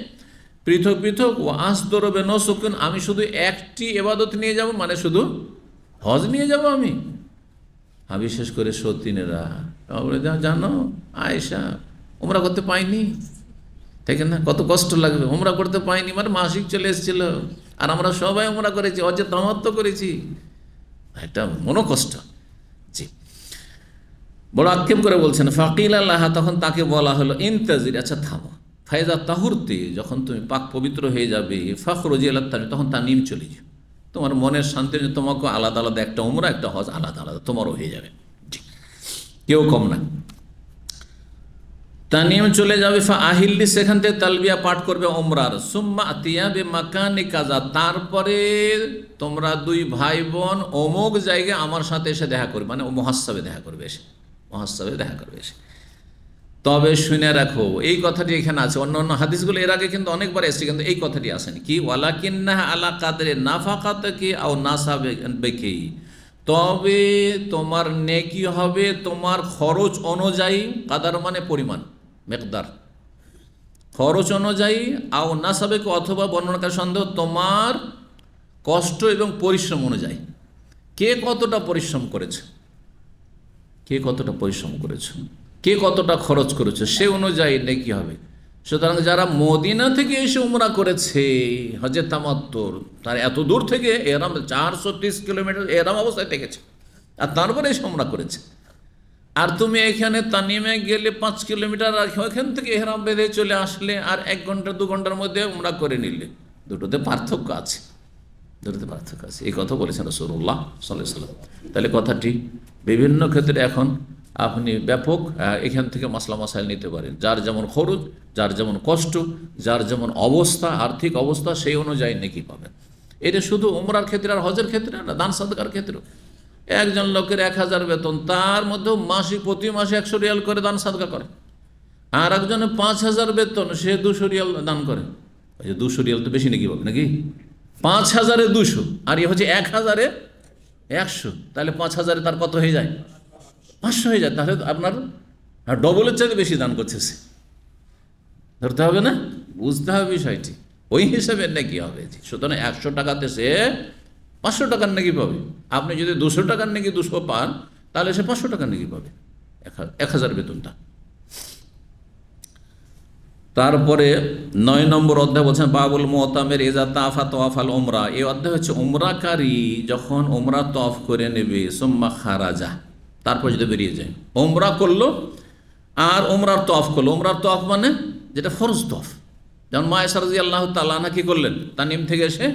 পৃথক পৃথক। ও আসদরু বিনুসুকিন, আমি শুধু একটি ইবাদত নিয়ে যাব, মানে শুধু হজ নিয়ে যাব আমি। বিশেষ করে সতীনেরা বলে, জানো আয়েশা উমরা করতে পাইনি, ঠিক না? কত কষ্ট লাগবে, উমরা করতে পাইনি মানে মাসিক চলে এসেছিল, আর আমরা সবাই উমরা করেছি, হজে তামাত্ম করেছি, এটা মনোকষ্ট। জি, বড় আক্ষেপ করে বলছেন ফাকিল আল্লাহ, তখন তাকে বলা হলো ইনতাজির, আচ্ছা থামো, ফায়দা তাহুরতে, যখন তুমি পাক পবিত্র হয়ে যাবে, ফাখরুজি আল্লাহ, তখন তামিম চলে যাও, তোমার মনের শান্তির জন্য তোমাকে আলাদা আলাদা একটা উমরা একটা হজ আলাদা আলাদা তোমারও হয়ে যাবে, কেউ কম না। তানিম চলে যাবে, ফা আহিল্লি, সেখান থেকে তালবিয়া পাঠ করবে ওমরার। সুম্মা আতিয়া বে মাকানি কাজা, তারপরে তোমরা দুই ভাই বোন অমুক জায়গায় আমার সাথে এসে দেখা করবে, মানে মুহাসসাবে দেখা করবে, এসে মুহাসসাবে দেখা করবে এসে। তবে শুনে রাখো, এই কথাটি এখানে আছে, অন্য অন্য হাদিসগুলো এর আগে কিন্তু অনেকবার এসেছে, কিন্তু এই কথাটি আসেনি। কি ওয়ালাকিন্নাহা আলা কাদরে নাফাকাতিকি আও নাসাবিকি, তবে তোমার নেকি হবে তোমার খরচ অনুযায়ী, কাদার মানে পরিমাণ, মেকদার, খরচ অনুযায়ী, আও নাসাবেক, অথবা বর্ণনাকার সন্দেহ তোমার কষ্ট এবং পরিশ্রম অনুযায়ী। কে কতটা পরিশ্রম করেছে, কে কতটা পরিশ্রম করেছে, কে কতটা খরচ করেছে, সে অনুযায়ী নেকি হবে। সুতরাং যারা মদিনা থেকে এসে উমরা করেছে হজে তামাত্তুর, তার এত দূর থেকে এহরাম 430 কিলোমিটার এহরাম অবস্থায় থেকেছে, আর তারপরে এসে উমরা করেছে। আর তুমি এখানে তানিমে গেলে 5 কিলোমিটার, ওখান থেকে এহরাম বেঁধে চলে আসলে, আর 1 ঘন্টা 2 ঘন্টার মধ্যে উমরা করে নিলে, দুটোতে পার্থক্য আছে, দুটোতে পার্থক্য আছে। এই কথা বলেছেন রাসূলুল্লাহ সাল্লাল্লাহু আলাইহি ওয়াসাল্লাম। তাহলে কথাটি বিভিন্ন ক্ষেত্রে এখন আপনি ব্যাপক এখান থেকে মাসলা মাসাইল নিতে পারেন, যার যেমন খরচ, যার যেমন কষ্ট, যার যেমন অবস্থা, আর্থিক অবস্থা, সেই অনুযায়ী নেকি পাবেন। এটা শুধু উমরার ক্ষেত্রে আর হজের ক্ষেত্রে না, দান সাদকার ক্ষেত্রেও। একজন লোকের 1000 বেতন, তার মধ্যেও প্রতি মাসে 100 রিয়াল করে দান সাদকা করে, আর একজনের 5000 বেতন, সে 200 রিয়াল দান করে। 200 রিয়াল তো বেশি নাকি পাবে নাকি? 5000-এ 200, আর এ হচ্ছে 1000-এ 100, তাহলে 5000-এ তার কত হয়ে যায়? 500 হয়ে যায়। তাহলে আপনার ডবলের চাইতে বেশি দান করছে সে, ধরতে হবে না, বুঝতে হবে বিষয়টি, ওই হিসাবে নাকি হবে। সুতরাং 100 টাকাতে সে 500 টাকার নাকি পাবে। আপনি যদি 200 টাকার নাকি 200 পান, তাহলে সে 500 টাকার নাকি পাবে, 1000 বেতনটা। তারপরে 9 নম্বর অধ্যায় বলছেন বাবুল মুতামির ইজা তাফা তাওয়াফাল উমরা। এই অধ্যায় হচ্ছে উমরাকারী যখন উমরা তওয়াফ করে নেবে, সুম্মা খারাজা, তারপর যদি বেরিয়ে যায়, উমরা করলো আর উমরার তওয়াফ করলো। উমরার তওয়াফ মানে যেটা ফরজ তওয়াফ, যেমন মা আয়েশা রাদিয়াল্লাহু তাআলা আনহা কি করলেন, তানিম থেকে এসে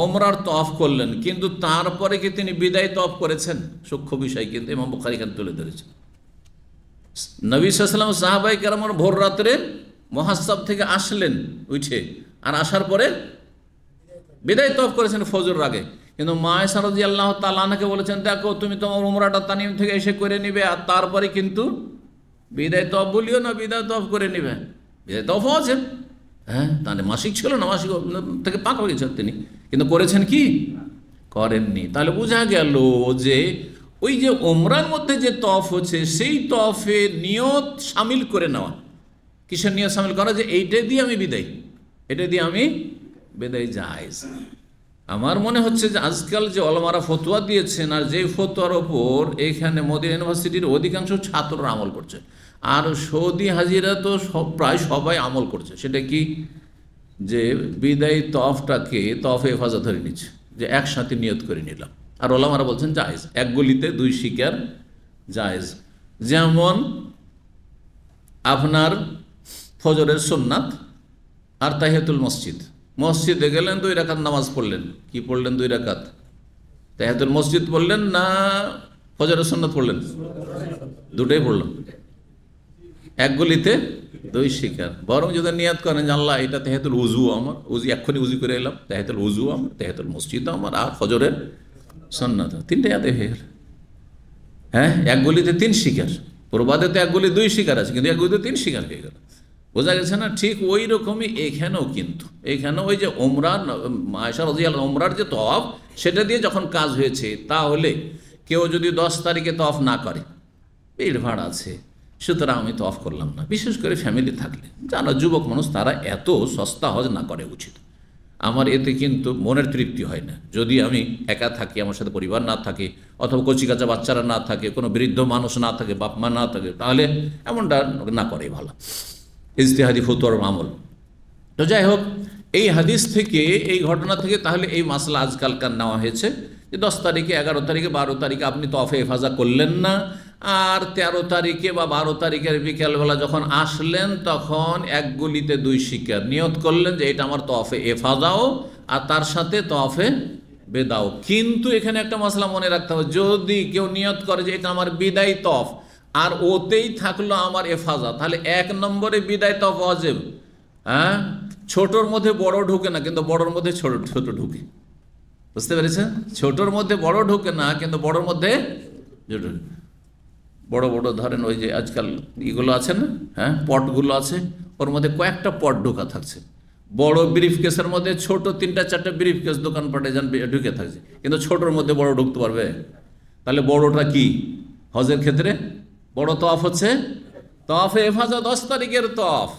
উমরার তওয়াফ করলেন, কিন্তু তারপরে কি তিনি বিদায় তওয়াফ করেছেন? সূক্ষ্ম বিষয় কিন্তু ইমাম বুখারী এখানে তুলে ধরেছেন। নবী সাল্লাল্লাহু আলাইহি ওয়াসাল্লাম সাহাবায়ে কেরামের ভোর রাত্রে মুহাসসাব থেকে আসলেন উঠে, আর আসার পরে বিদায় তওয়াফ করেছেন ফজর আগে। কিন্তু মা আয়েশা রাদিয়াল্লাহু তাআলা আনহাকে বলেছেন, দেখো তুমি তোমার উমরাটা তানিম থেকে এসে করে নিবে, আর তারপরে কিন্তু বিদায় তওয়াফ বলিও না, বিদায় তওয়াফ করে নিবে। বিদায় তওয়াফ আছে, হ্যাঁ, তাহলে মাসিক ছিল না, মাসিক থেকে পাক হয়ে গেছেন তিনি, কিন্তু করেছেন কি? করেননি। তাহলে বোঝা গেল যে ওই যে ওমরার মধ্যে যে তফ হচ্ছে সেই তফে নিয়ত সামিল করে নেওয়া। কিসের নিয়ত সামিল করা? যে এইটা দিয়ে আমি বিদায়, এটা দিয়ে আমি বিদায় জায়েজ। আমার মনে হচ্ছে যে আজকাল যে ওলামারা ফতোয়া দিয়েছেন, আর যেই ফতোয়ার ওপর এখানে মদিনা ইউনিভার্সিটির অধিকাংশ ছাত্ররা আমল করছে, আর সৌদি হাজিরা তো প্রায় সবাই আমল করছে, সেটা কি? যে বিদায় তফটাকে তফে হেফাজত ধরে নিচ্ছে, যে একসাথে নিয়ত করে নিলাম। আর ওলামারা বলছেন জায়েজ, এক গলিতে দুই শিকার জায়েজ। যেমন আপনার ফজরের সুন্নাত আর তাহিয়াতুল মসজিদ, মসজিদে গেলেন 2 রাকাত নামাজ পড়লেন, কি পড়লেন? 2 রাকাত তাহিয়াতুল মসজিদ পড়লেন না ফজরের সুন্নাত পড়লেন? দুটোই পড়লাম। এক গলিতে 2 শিকার। বরং যদি নিয়াত করেন যে আল্লাহ এটা তাহিয়াতুল উজু আমার, উজু এক্ষুনি উজু করে এলাম, তাহিয়াতুল উজু আমার, তাহিয়াতুল মসজিদ আমার, আর ফজরের সুন্নাত, 3টে আদায় হয়ে গেল। হ্যাঁ, এক গলিতে 3 শিকার। প্রবাদে তো এক গলি 2 শিকার আছে, কিন্তু এক গলিতে 3 শিকার হয়ে গেল। বোঝা গেছে না? ঠিক ওই রকমই এখানেও, কিন্তু এখানে ওই যে ওমরার আয়েশা রাদিয়াল্লাহু ওমরার যে তওয়াফ, সেটা দিয়ে যখন কাজ হয়েছে, তাহলে কেউ যদি 10 তারিখে তওয়াফ না করে, ভিড় ভাড় আছে, সুতরাং আমি তওয়াফ করলাম না। বিশেষ করে ফ্যামিলি থাকলে, যারা যুবক মানুষ, তারা এত সস্তা হজ না করে উচিত। আমার এতে কিন্তু মনের তৃপ্তি হয় না। যদি আমি একা থাকি, আমার সাথে পরিবার না থাকে, অথবা কচিকাচা বাচ্চারা না থাকে, কোনো বৃদ্ধ মানুষ না থাকে, বাপ মা না থাকে, তাহলে এমনটা না করে ভালো, ইজতিহাদি ফতোয়ার আমল। তো যাই হোক, এই হাদিস থেকে, এই ঘটনা থেকে তাহলে এই মাসলা আজকালকার নেওয়া হয়েছে যে 10 তারিখে, 11 তারিখে, 12 তারিখে আপনি তওয়াফে হেফাজা করলেন না, আর 13 তারিখে বা 12 তারিখের বিকেলবেলা যখন আসলেন, তখন এক গলিতে 2 শিকার নিয়ত করলেন যে এটা আমার তওয়াফে হেফাজাও, আর তার সাথে তওয়াফে বেদাও। কিন্তু এখানে একটা মাসলা মনে রাখতে হবে, যদি কেউ নিয়ত করে যে এটা আমার বিদায় তওয়াফ, আর ওতেই থাকলো আমার হেফাজা, তাহলে 1 নম্বরে বিদায় তওয়াফ ওয়াজিব। হ্যাঁ, ছোটোর মধ্যে বড় ঢুকে না, কিন্তু বড়োর মধ্যে ছোট ছোট ঢুকে। বুঝতে পেরেছেন? ছোটোর মধ্যে বড় ঢুকে না, কিন্তু বড়োর মধ্যে ছোট। বড় বড় ধরেন ওই যে আজকাল ইগুলো আছে না, হ্যাঁ, পটগুলো আছে, ওর মধ্যে কয়েকটা পট ঢোকা থাকছে। বড় ব্রিফ কেসের মধ্যে ছোট 3-4টে ব্রিফ কেস দোকানপাটে যান ঢুকে থাকছে, কিন্তু ছোটোর মধ্যে বড় ঢুকতে পারবে? তাহলে বড়টা কি হজের ক্ষেত্রে? বড় তওয়াফ হচ্ছে তওয়াফে হেফাজা, 10 তারিখের তওয়াফ,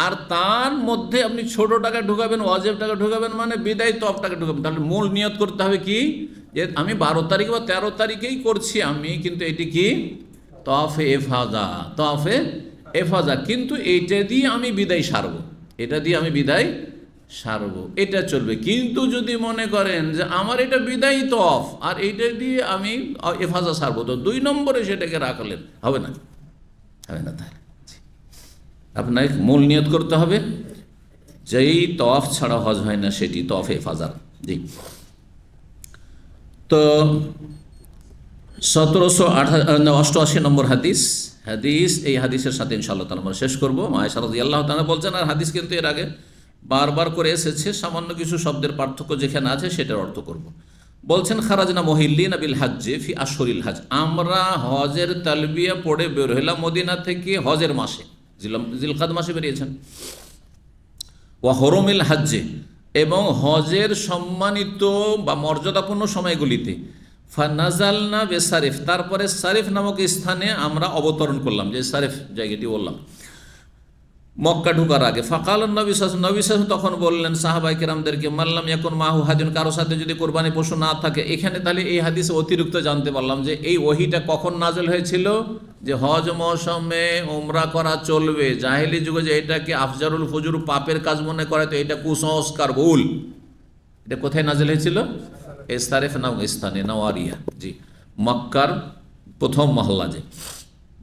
আর তার মধ্যে আপনি ছোটোটাকে ঢুকাবেন, ওয়াজিবটাকে ঢুকাবেন, মানে বিদায় তওয়াফটাকে ঢুকাবেন। তাহলে মূল নিয়ত করতে হবে কি, যে আমি 12 তারিখ বা 13 তারিখেই করছি আমি, কিন্তু এটি কি তওয়াফে হেফাজা, তওয়াফে হেফাজা, কিন্তু এইটা দিয়ে আমি বিদায় সারবো, এটা দিয়ে আমি বিদায় সারবো, এটা চলবে। কিন্তু যদি মনে করেন যে আমার এটা বিদায়ী তওয়াফ, আর এইটা দিয়ে আমি হেফাজা সারবো, তো 2 নম্বরে সেটাকে রাখলেন, হবে না, হবে না। তাহলে আপনাকে মূল নিয়ত করতে হবে, যেই তওয়াফ ছাড়া হজ হয় না সেটি তওয়াফে হেফাজা। জি, তো 1788 নম্বর হাদিস, এই হাদিসের সাথে ইনশাআল্লাহ তাআলা আমরা শেষ করবো। আয়েশা রাদিয়াল্লাহু তাআলা বলছেন, আর হাদিস কিন্তু এর আগে বারবার করে এসেছে, সামান্য কিছু শব্দের পার্থক্য যেখানে আছে সেটার অর্থ করব। বলছেন, খারাজনা মুহিল্লিনা বিল হাজ্জে ফি আশহুরিল হজ, আমরা হজের তালবিয়া পড়ে বের হইলাম মদিনা থেকে হজের মাসে, জিলকাদ মাসে বেরিয়েছেন। ওয়া হরমিল হাজ্জে, এবং হজের সম্মানিত বা মর্যাদাপূর্ণ সময়গুলিতে। ফানাজালনা বেসারিফ, তারপরে সারিফ নামক স্থানে আমরা অবতরণ করলাম, যে সারিফ জায়গাটি বললাম মক্কা ঢুকার আগে। ফাকাল নবী সাল্লাল্লাহু তখন বললেন সাহাবায়ে কেরামদেরকে, মাল্লাম ইয়াকুন মাহু হাদিন, কারো সাথে যদি কোরবানি পশু না থাকে। এখানে তাহলে এই হাদিসে অতিরিক্ত জানতে পারলাম যে এই ওহিটা কখন নাজেল হয়েছিল, যে হজ মৌসুমে উমরা করা চলবে। জাহেলি যুগে যে এটাকে আফজারুল ফুজুর, পাপের কাজ মনে করে, তো এটা কুসংস্কার, ভুল। এটা কোথায় নাজেল হয়েছিল? এই সারিফ নামক স্থানে, নওয়ারিয়া, জি, মক্কার প্রথম মহল্লা, যে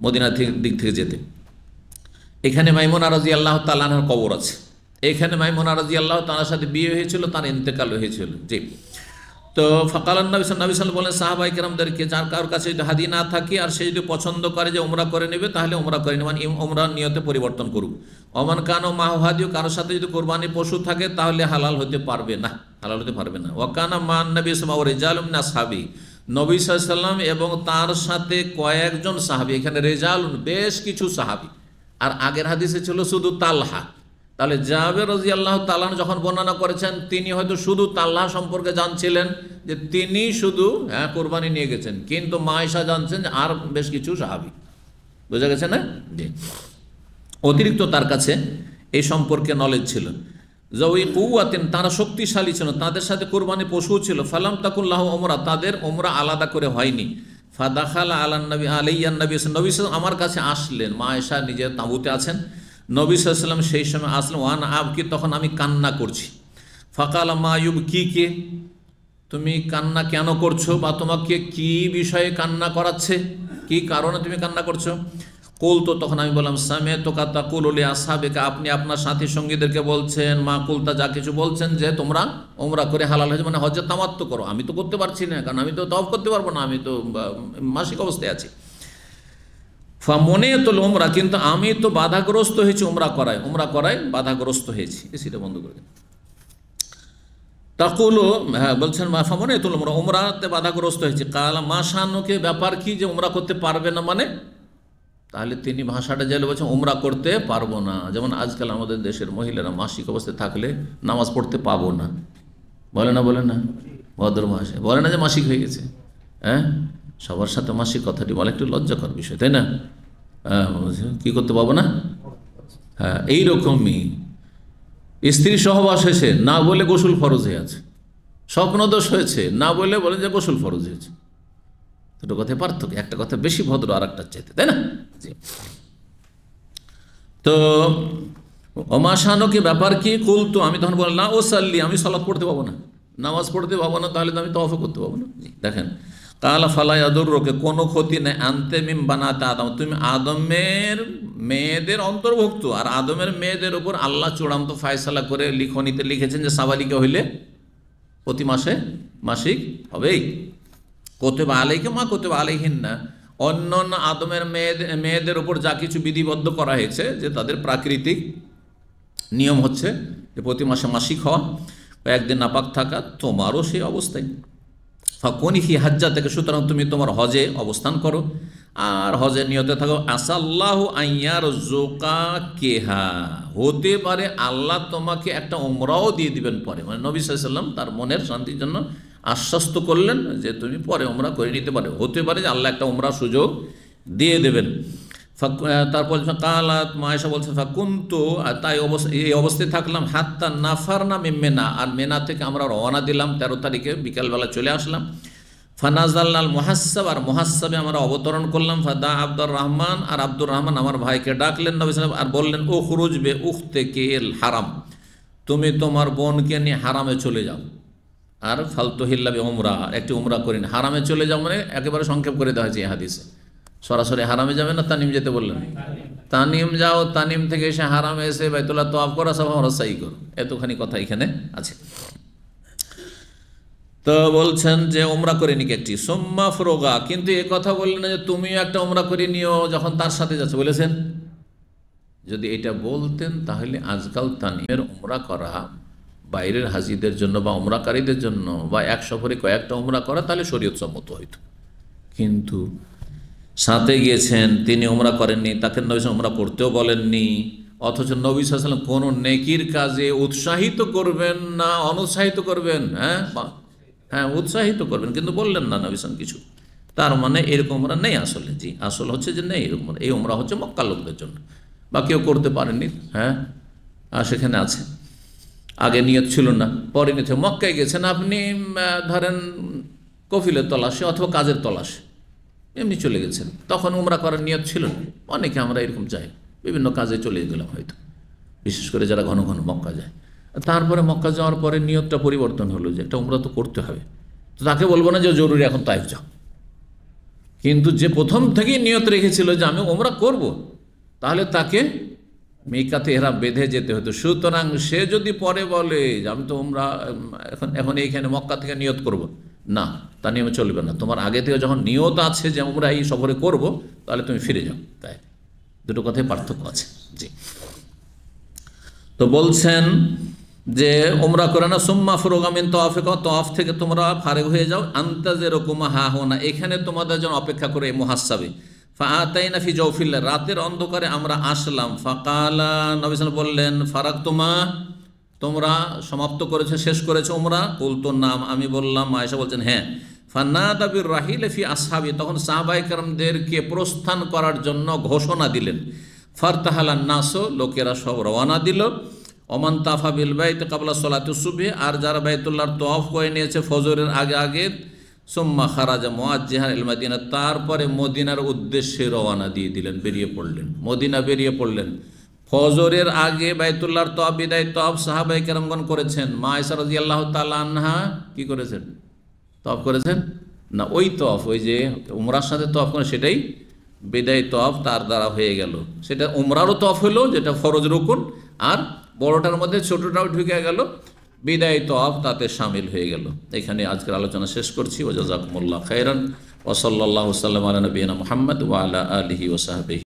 মদিনা দিক থেকে যেতে। এখানে মাইমুনা রাদিয়াল্লাহু তাআলা আনহার কবর আছে, এখানে মাইমুনা রাদিয়াল্লাহু তাআলার সাথে বিয়ে হয়েছিল, তার ইন্তেকাল হয়েছিল। জি, তো ফাকালান নবী সাল্লাল্লাহু বলেন সাহাবায়ে কেরামদেরকে, যার কারোর কাছে যদি হাদি না থাকে আর সে যদি পছন্দ করে যে উমরা করে নেবে, তাহলে উমরা করে নেবে, মানে উমরার নিয়তে পরিবর্তন করুক। ওমান কানো মাহু হাদিউ, কারোর সাথে যদি কোরবানি পশু থাকে তাহলে হালাল হতে পারবে না, হালাল হতে পারবে না। ওয়াকানা মান নবী সাল্লাল্লাহু আলাইহি রিজালুম মিন আসহাবি, নবী সাল্লাল্লাহু আলাইহি সাল্লাম এবং তার সাথে কয়েকজন সাহাবী, এখানে রিজালুন বেশ কিছু সাহাবী, আর আগের হাদিসে ছিল শুধু তালহা। তাহলে জাবের রাদিয়াল্লাহু তাআলা যখন বর্ণনা করেছেন, তিনি হয়তো শুধু তাল্লাহ সম্পর্কে জানছিলেন যে তিনি শুধু কোরবানি নিয়ে গেছেন, কিন্তু মা আয়েশা জানছেন যে আর বেশ কিছু সাহাবী। বোঝা গেছে না? জি, অতিরিক্ত তার কাছে এই সম্পর্কে নলেজ ছিল। জওই কুওয়াতিন, তারা শক্তিশালী ছিল, তাদের সাথে কোরবানি পশু ছিল। ফালাম তাকুল্লাহু উমরা, তাদের উমরা আলাদা করে হয়নি। ফাদাখালা আলান নবী আলাইয়ান নবী, নবী সাল্লাল্লাহু আমার কাছে আসলেন। মা আয়েশা নিজের তাঁবুতে আছেন, নবী সাল্লাল্লাহু আলাইহি ওয়াসাল্লাম সেই সময় আসলেন। ওয়ান আবকি, তখন আমি কান্না করছি। ফাকালা মা ইউবকিকে, তুমি কান্না কেন করছো, বা তোমাকে কি বিষয়ে কান্না করাচ্ছে, কি কারণে তুমি কান্না করছো? কুলতো, তখন আমি বললাম, সামিআতুকা তাকুলু লিআসহাবিকা, আপনি আপনার সাথী সঙ্গীদেরকে বলছেন, মা কুলতা, যা কিছু বলছেন যে তোমরা উমরা করে হালাল হয়েছে, মানে হজ্জের তামাত্তু করো। আমি তো করতে পারছি না, কারণ আমি তো তওয়াফ করতে পারবো না, আমি তো মাসিক অবস্থায় আছি। ফামুনিয়াতুল উমরা, কিন্তু আমি তো বাধাগ্রস্ত হয়েছি উমরা করায় বাধাগ্রস্ত হয়েছি। এসিটা বন্ধ করে দিন। তাকুলু, হ্যাঁ বলছেন, মা ফামুনিয়াতুল উমরা, উমরাতে বাধাগ্রস্ত হয়েছে। কালা মা শানুকে, ব্যাপার কি যে উমরা করতে পারবে না মানে? তাহলে তিনি ভাষাটা জেলে বলছেন উমরা করতে পারবো না। যেমন আজকাল আমাদের দেশের মহিলারা মাসিক অবস্থায় থাকলে নামাজ পড়তে পাবো না, বলে না ভদ্র মাসে বলে না যে মাসিক হয়ে গেছে। হ্যাঁ, সবার সাথে মাসিক কথাটি বলে একটু লজ্জাকর বিষয়, তাই না? কি করতে পাবো না? হ্যাঁ, এইরকমই স্ত্রী সহবাস হয়েছে না বলে গোসল ফরজ হয়ে আছে, স্বপ্নদোষ হয়েছে না বলে বলেন যে গোসল ফরজ হয়েছে। দুটো কথায় পার্থক্য, একটা কথা বেশি ভদ্র আর একটা চাইতে, তাই না? তো অমাশানকে ব্যাপার কি? কুল, তো আমি তখন বললাম, ও সাল্লি, আমি সালাত পড়তে পাবো না, নামাজ পড়তে পাবো না, তাহলে তো আমি তওয়াফ করতে পাবো না। দেখেন, কালা ফালা ইয়াদুররুকা, কোনো ক্ষতি নেই, আনতে মিন বানাতে আদম, তুমি আদমের মেয়েদের অন্তর্ভুক্ত। আর আদমের মেয়েদের উপর আল্লাহ চূড়ান্ত ফায়সালা করে লিখনিতে লিখেছেন যে সাবালিকা হইলে প্রতি মাসে মাসিক হবেই। কোতেবা আলাইকে মা কোতেবা আলাইহিন না, অন্য আদমের মেয়েদের উপর যা কিছু বিধিবদ্ধ করা হয়েছে, যে তাদের প্রাকৃতিক নিয়ম হচ্ছে যে প্রতি মাসে মাসিক হওয়া, কয়েকদিন নাপাক থাকা, তোমারও সেই অবস্থায়। ফাকুনি ফি হাজ্জা থেকে, সুতরাং তুমি তোমার হজে অবস্থান করো আর হজের নিয়তে থাকো। আসাল্লাহু আইয়ার জোকা কেহা, হতে পারে আল্লাহ তোমাকে একটা উমরাও দিয়ে দিবেন পরে। মানে নবী সাল্লাল্লাহু আলাইহি ওয়াসাল্লাম তার মনের শান্তির জন্য আশ্বস্ত করলেন যে তুমি পরে উমরা করে নিতে পারো, হতে পারে যে আল্লাহ একটা উমরা সুযোগ দিয়ে দেবেন। তারপর কালাত মা আয়েশা বলছে, ফাকুনতু, তাই এই অবস্থায় থাকলাম, হাত্তা নাফারনা মিন মিনা, আর মেনা থেকে আমরা রওনা দিলাম 13 তারিখে বিকালবেলা চলে আসলাম। ফানাজালনাল মুহাসসাব, আর মুহাসসাবে আমরা অবতরণ করলাম। ফাদা আব্দুর রহমান, আর আব্দুর রহমান আমার ভাইকে ডাকলেন নবী সাল্লাল্লাহু আলাইহি ওয়াসাল্লাম, আর বললেন, ও খুরুজ বে উখতিকিল হারাম, তুমি তোমার বোনকে নিয়ে হারামে চলে যাও, আর ফালতুহিল্লা বি উমরা, একটি উমরা করিন। হারামে চলে যাও মানে একেবারে সংক্ষেপ করে দেওয়া হয়েছে এই হাদিসে। সরাসরি হারামে যাবে না, তানিম যেতে বললেন, তানিম যাও, তানিম থেকে এসে হারামে এসে বাইতুল্লাহ তওয়াফ করা, সব আমরা সাই করো, এতখানি কথা এখানে আছে। তো বলছেন যে উমরা করে নিক একটি, সুম্মা ফরোগা, কিন্তু এ কথা বললেন না যে তুমিও একটা উমরা করে নিও যখন তার সাথে যাচ্ছে, বলেছেন? যদি এটা বলতেন তাহলে আজকাল তানিমের উমরা করা বাইরের হাজিদের জন্য বা উমরাকারীদের জন্য, বা এক সফরে কয়েকটা উমরা করা, তাহলে শরীয়ত সম্মত হইত। কিন্তু সাথে গিয়েছেন, তিনি উমরা করেননি, তাকে নবী সাল্লাল্লাহু আলাইহি ওয়াসাল্লাম উমরা করতেও বলেননি, অথচ নবী সাল্লাল্লাহু আলাইহি ওয়াসাল্লাম কোনো নেকির কাজে উৎসাহিত করবেন না অনুৎসাহিত করবেন? হ্যাঁ, উৎসাহিত করবেন, কিন্তু বললেন না নবী সাল্লাল্লাহু আলাইহি ওয়াসাল্লাম কিছু। তার মানে এরকম উমরা নেই আসলে। জি, আসল হচ্ছে যে নেই এরকম। এই উমরা হচ্ছে মক্কার লোকদের জন্য, বা কেউ করতে পারেননি। হ্যাঁ, আর সেখানে আছে, আগে নিয়ত ছিল না, পরে নিয়ত। মক্কায় গেছেন আপনি, ধরেন কফিলের তলাশে অথবা কাজের তলাশে, এমনি চলে গেছেন, তখন উমরা করার নিয়ত ছিল না। অনেকে আমরা এরকম যাই, বিভিন্ন কাজে চলে গেলাম হয়তো, বিশেষ করে যারা ঘন ঘন মক্কা যায়। তারপরে মক্কা যাওয়ার পরে নিয়তটা পরিবর্তন হলো যে একটা উমরা তো করতে হবে, তো তাকে বলবো না যে জরুরি এখন তাইফ যাও। কিন্তু যে প্রথম থেকেই নিয়ত রেখেছিল যে আমি উমরা করব, তাহলে তাকে মিকাতে ইহরাম বেঁধে যেতে হতো। সুতরাং সে যদি পরে বলে যে আমি তো উমরা এখন এইখানে মক্কা থেকে নিয়ত করব, না, তা নিয়মে চলবে না। তোমার আগে থেকে যখন নিয়ত আছে যে আমরা এই সফরে করব, তাহলে তুমি ফিরে যাও। তাই দুটো কথায় পার্থক্য আছে। জি, তো বলছেন যে উমরা করে না, সুম্মা ফুরুগামিন তওয়াফে, তওয়াফ থেকে তোমরা ফারেগ হয়ে যাও, আন্তাজেরকুমা হা হোনা, এখানে তোমাদের জন্য অপেক্ষা করে মুহাসসাবে। ফাআতাইনা ফি জাওফিল লাইল, রাতের অন্ধকারে আমরা আসলাম। ফাকালা, নবী সাল্লাল্লাহু আলাইহি ওয়াসাল্লাম বললেন, ফারাগতুমা, তোমরা সমাপ্ত করেছো, শেষ করেছো উমরা? কুলতু নাম, আমি বললাম। আয়েশা বলছেন হ্যাঁ। ফানাদা বির রাহিল ফি আসহাবি, তখন সাহাবায়ে কেরামদেরকে প্রস্থান করার জন্য ঘোষণা দিলেন। ফারতাহালান নাস, লোকেরা সব রওনা দিল। ওমান তাফা বিল বাইত ক্বাবলা সালাতুস সুবহি, আর যারা বাইতুল্লাহর তওয়াফ করে নিয়েছে ফজরের আগে আগে। সুম্মা খারাজা মুআজ্জিহান ইল মদিনা, তারপরে মদিনার উদ্দেশ্যে রওনা দিয়ে দিলেন, বেরিয়ে পড়লেন, মদিনা বেরিয়ে পড়লেন। ফজরের আগে বাইতুল্লাহর তওয়াফ, বিদায় তওয়াফ সাহাবায়ে কেরামগণ করেছেন। মা আয়েশা রাদিয়াল্লাহু তাআলা আনহা কি করেছেন? তওয়াফ করেছেন না? ওই তওয়াফ, ওই যে উমরার সাথে তওয়াফ করে, সেটাই বিদায় তওয়াফ তার দ্বারা হয়ে গেল। সেটা উমরারও তওয়াফ হলো, যেটা ফরজ রুকুন, আর বড়টার মধ্যে ছোটটাও ঢুকে গেল, বিদায় তওয়াফ তাতে শামিল হয়ে গেল। এখানে আজকের আলোচনা শেষ করছি। ওয়া জাযাকুমুল্লাহু খাইরান ওয়া সাল্লাল্লাহু সাল্লাম আলা নবিয়িনা মুহাম্মদ ওয়া আলা আলিহি ওয়া সাহবিহি।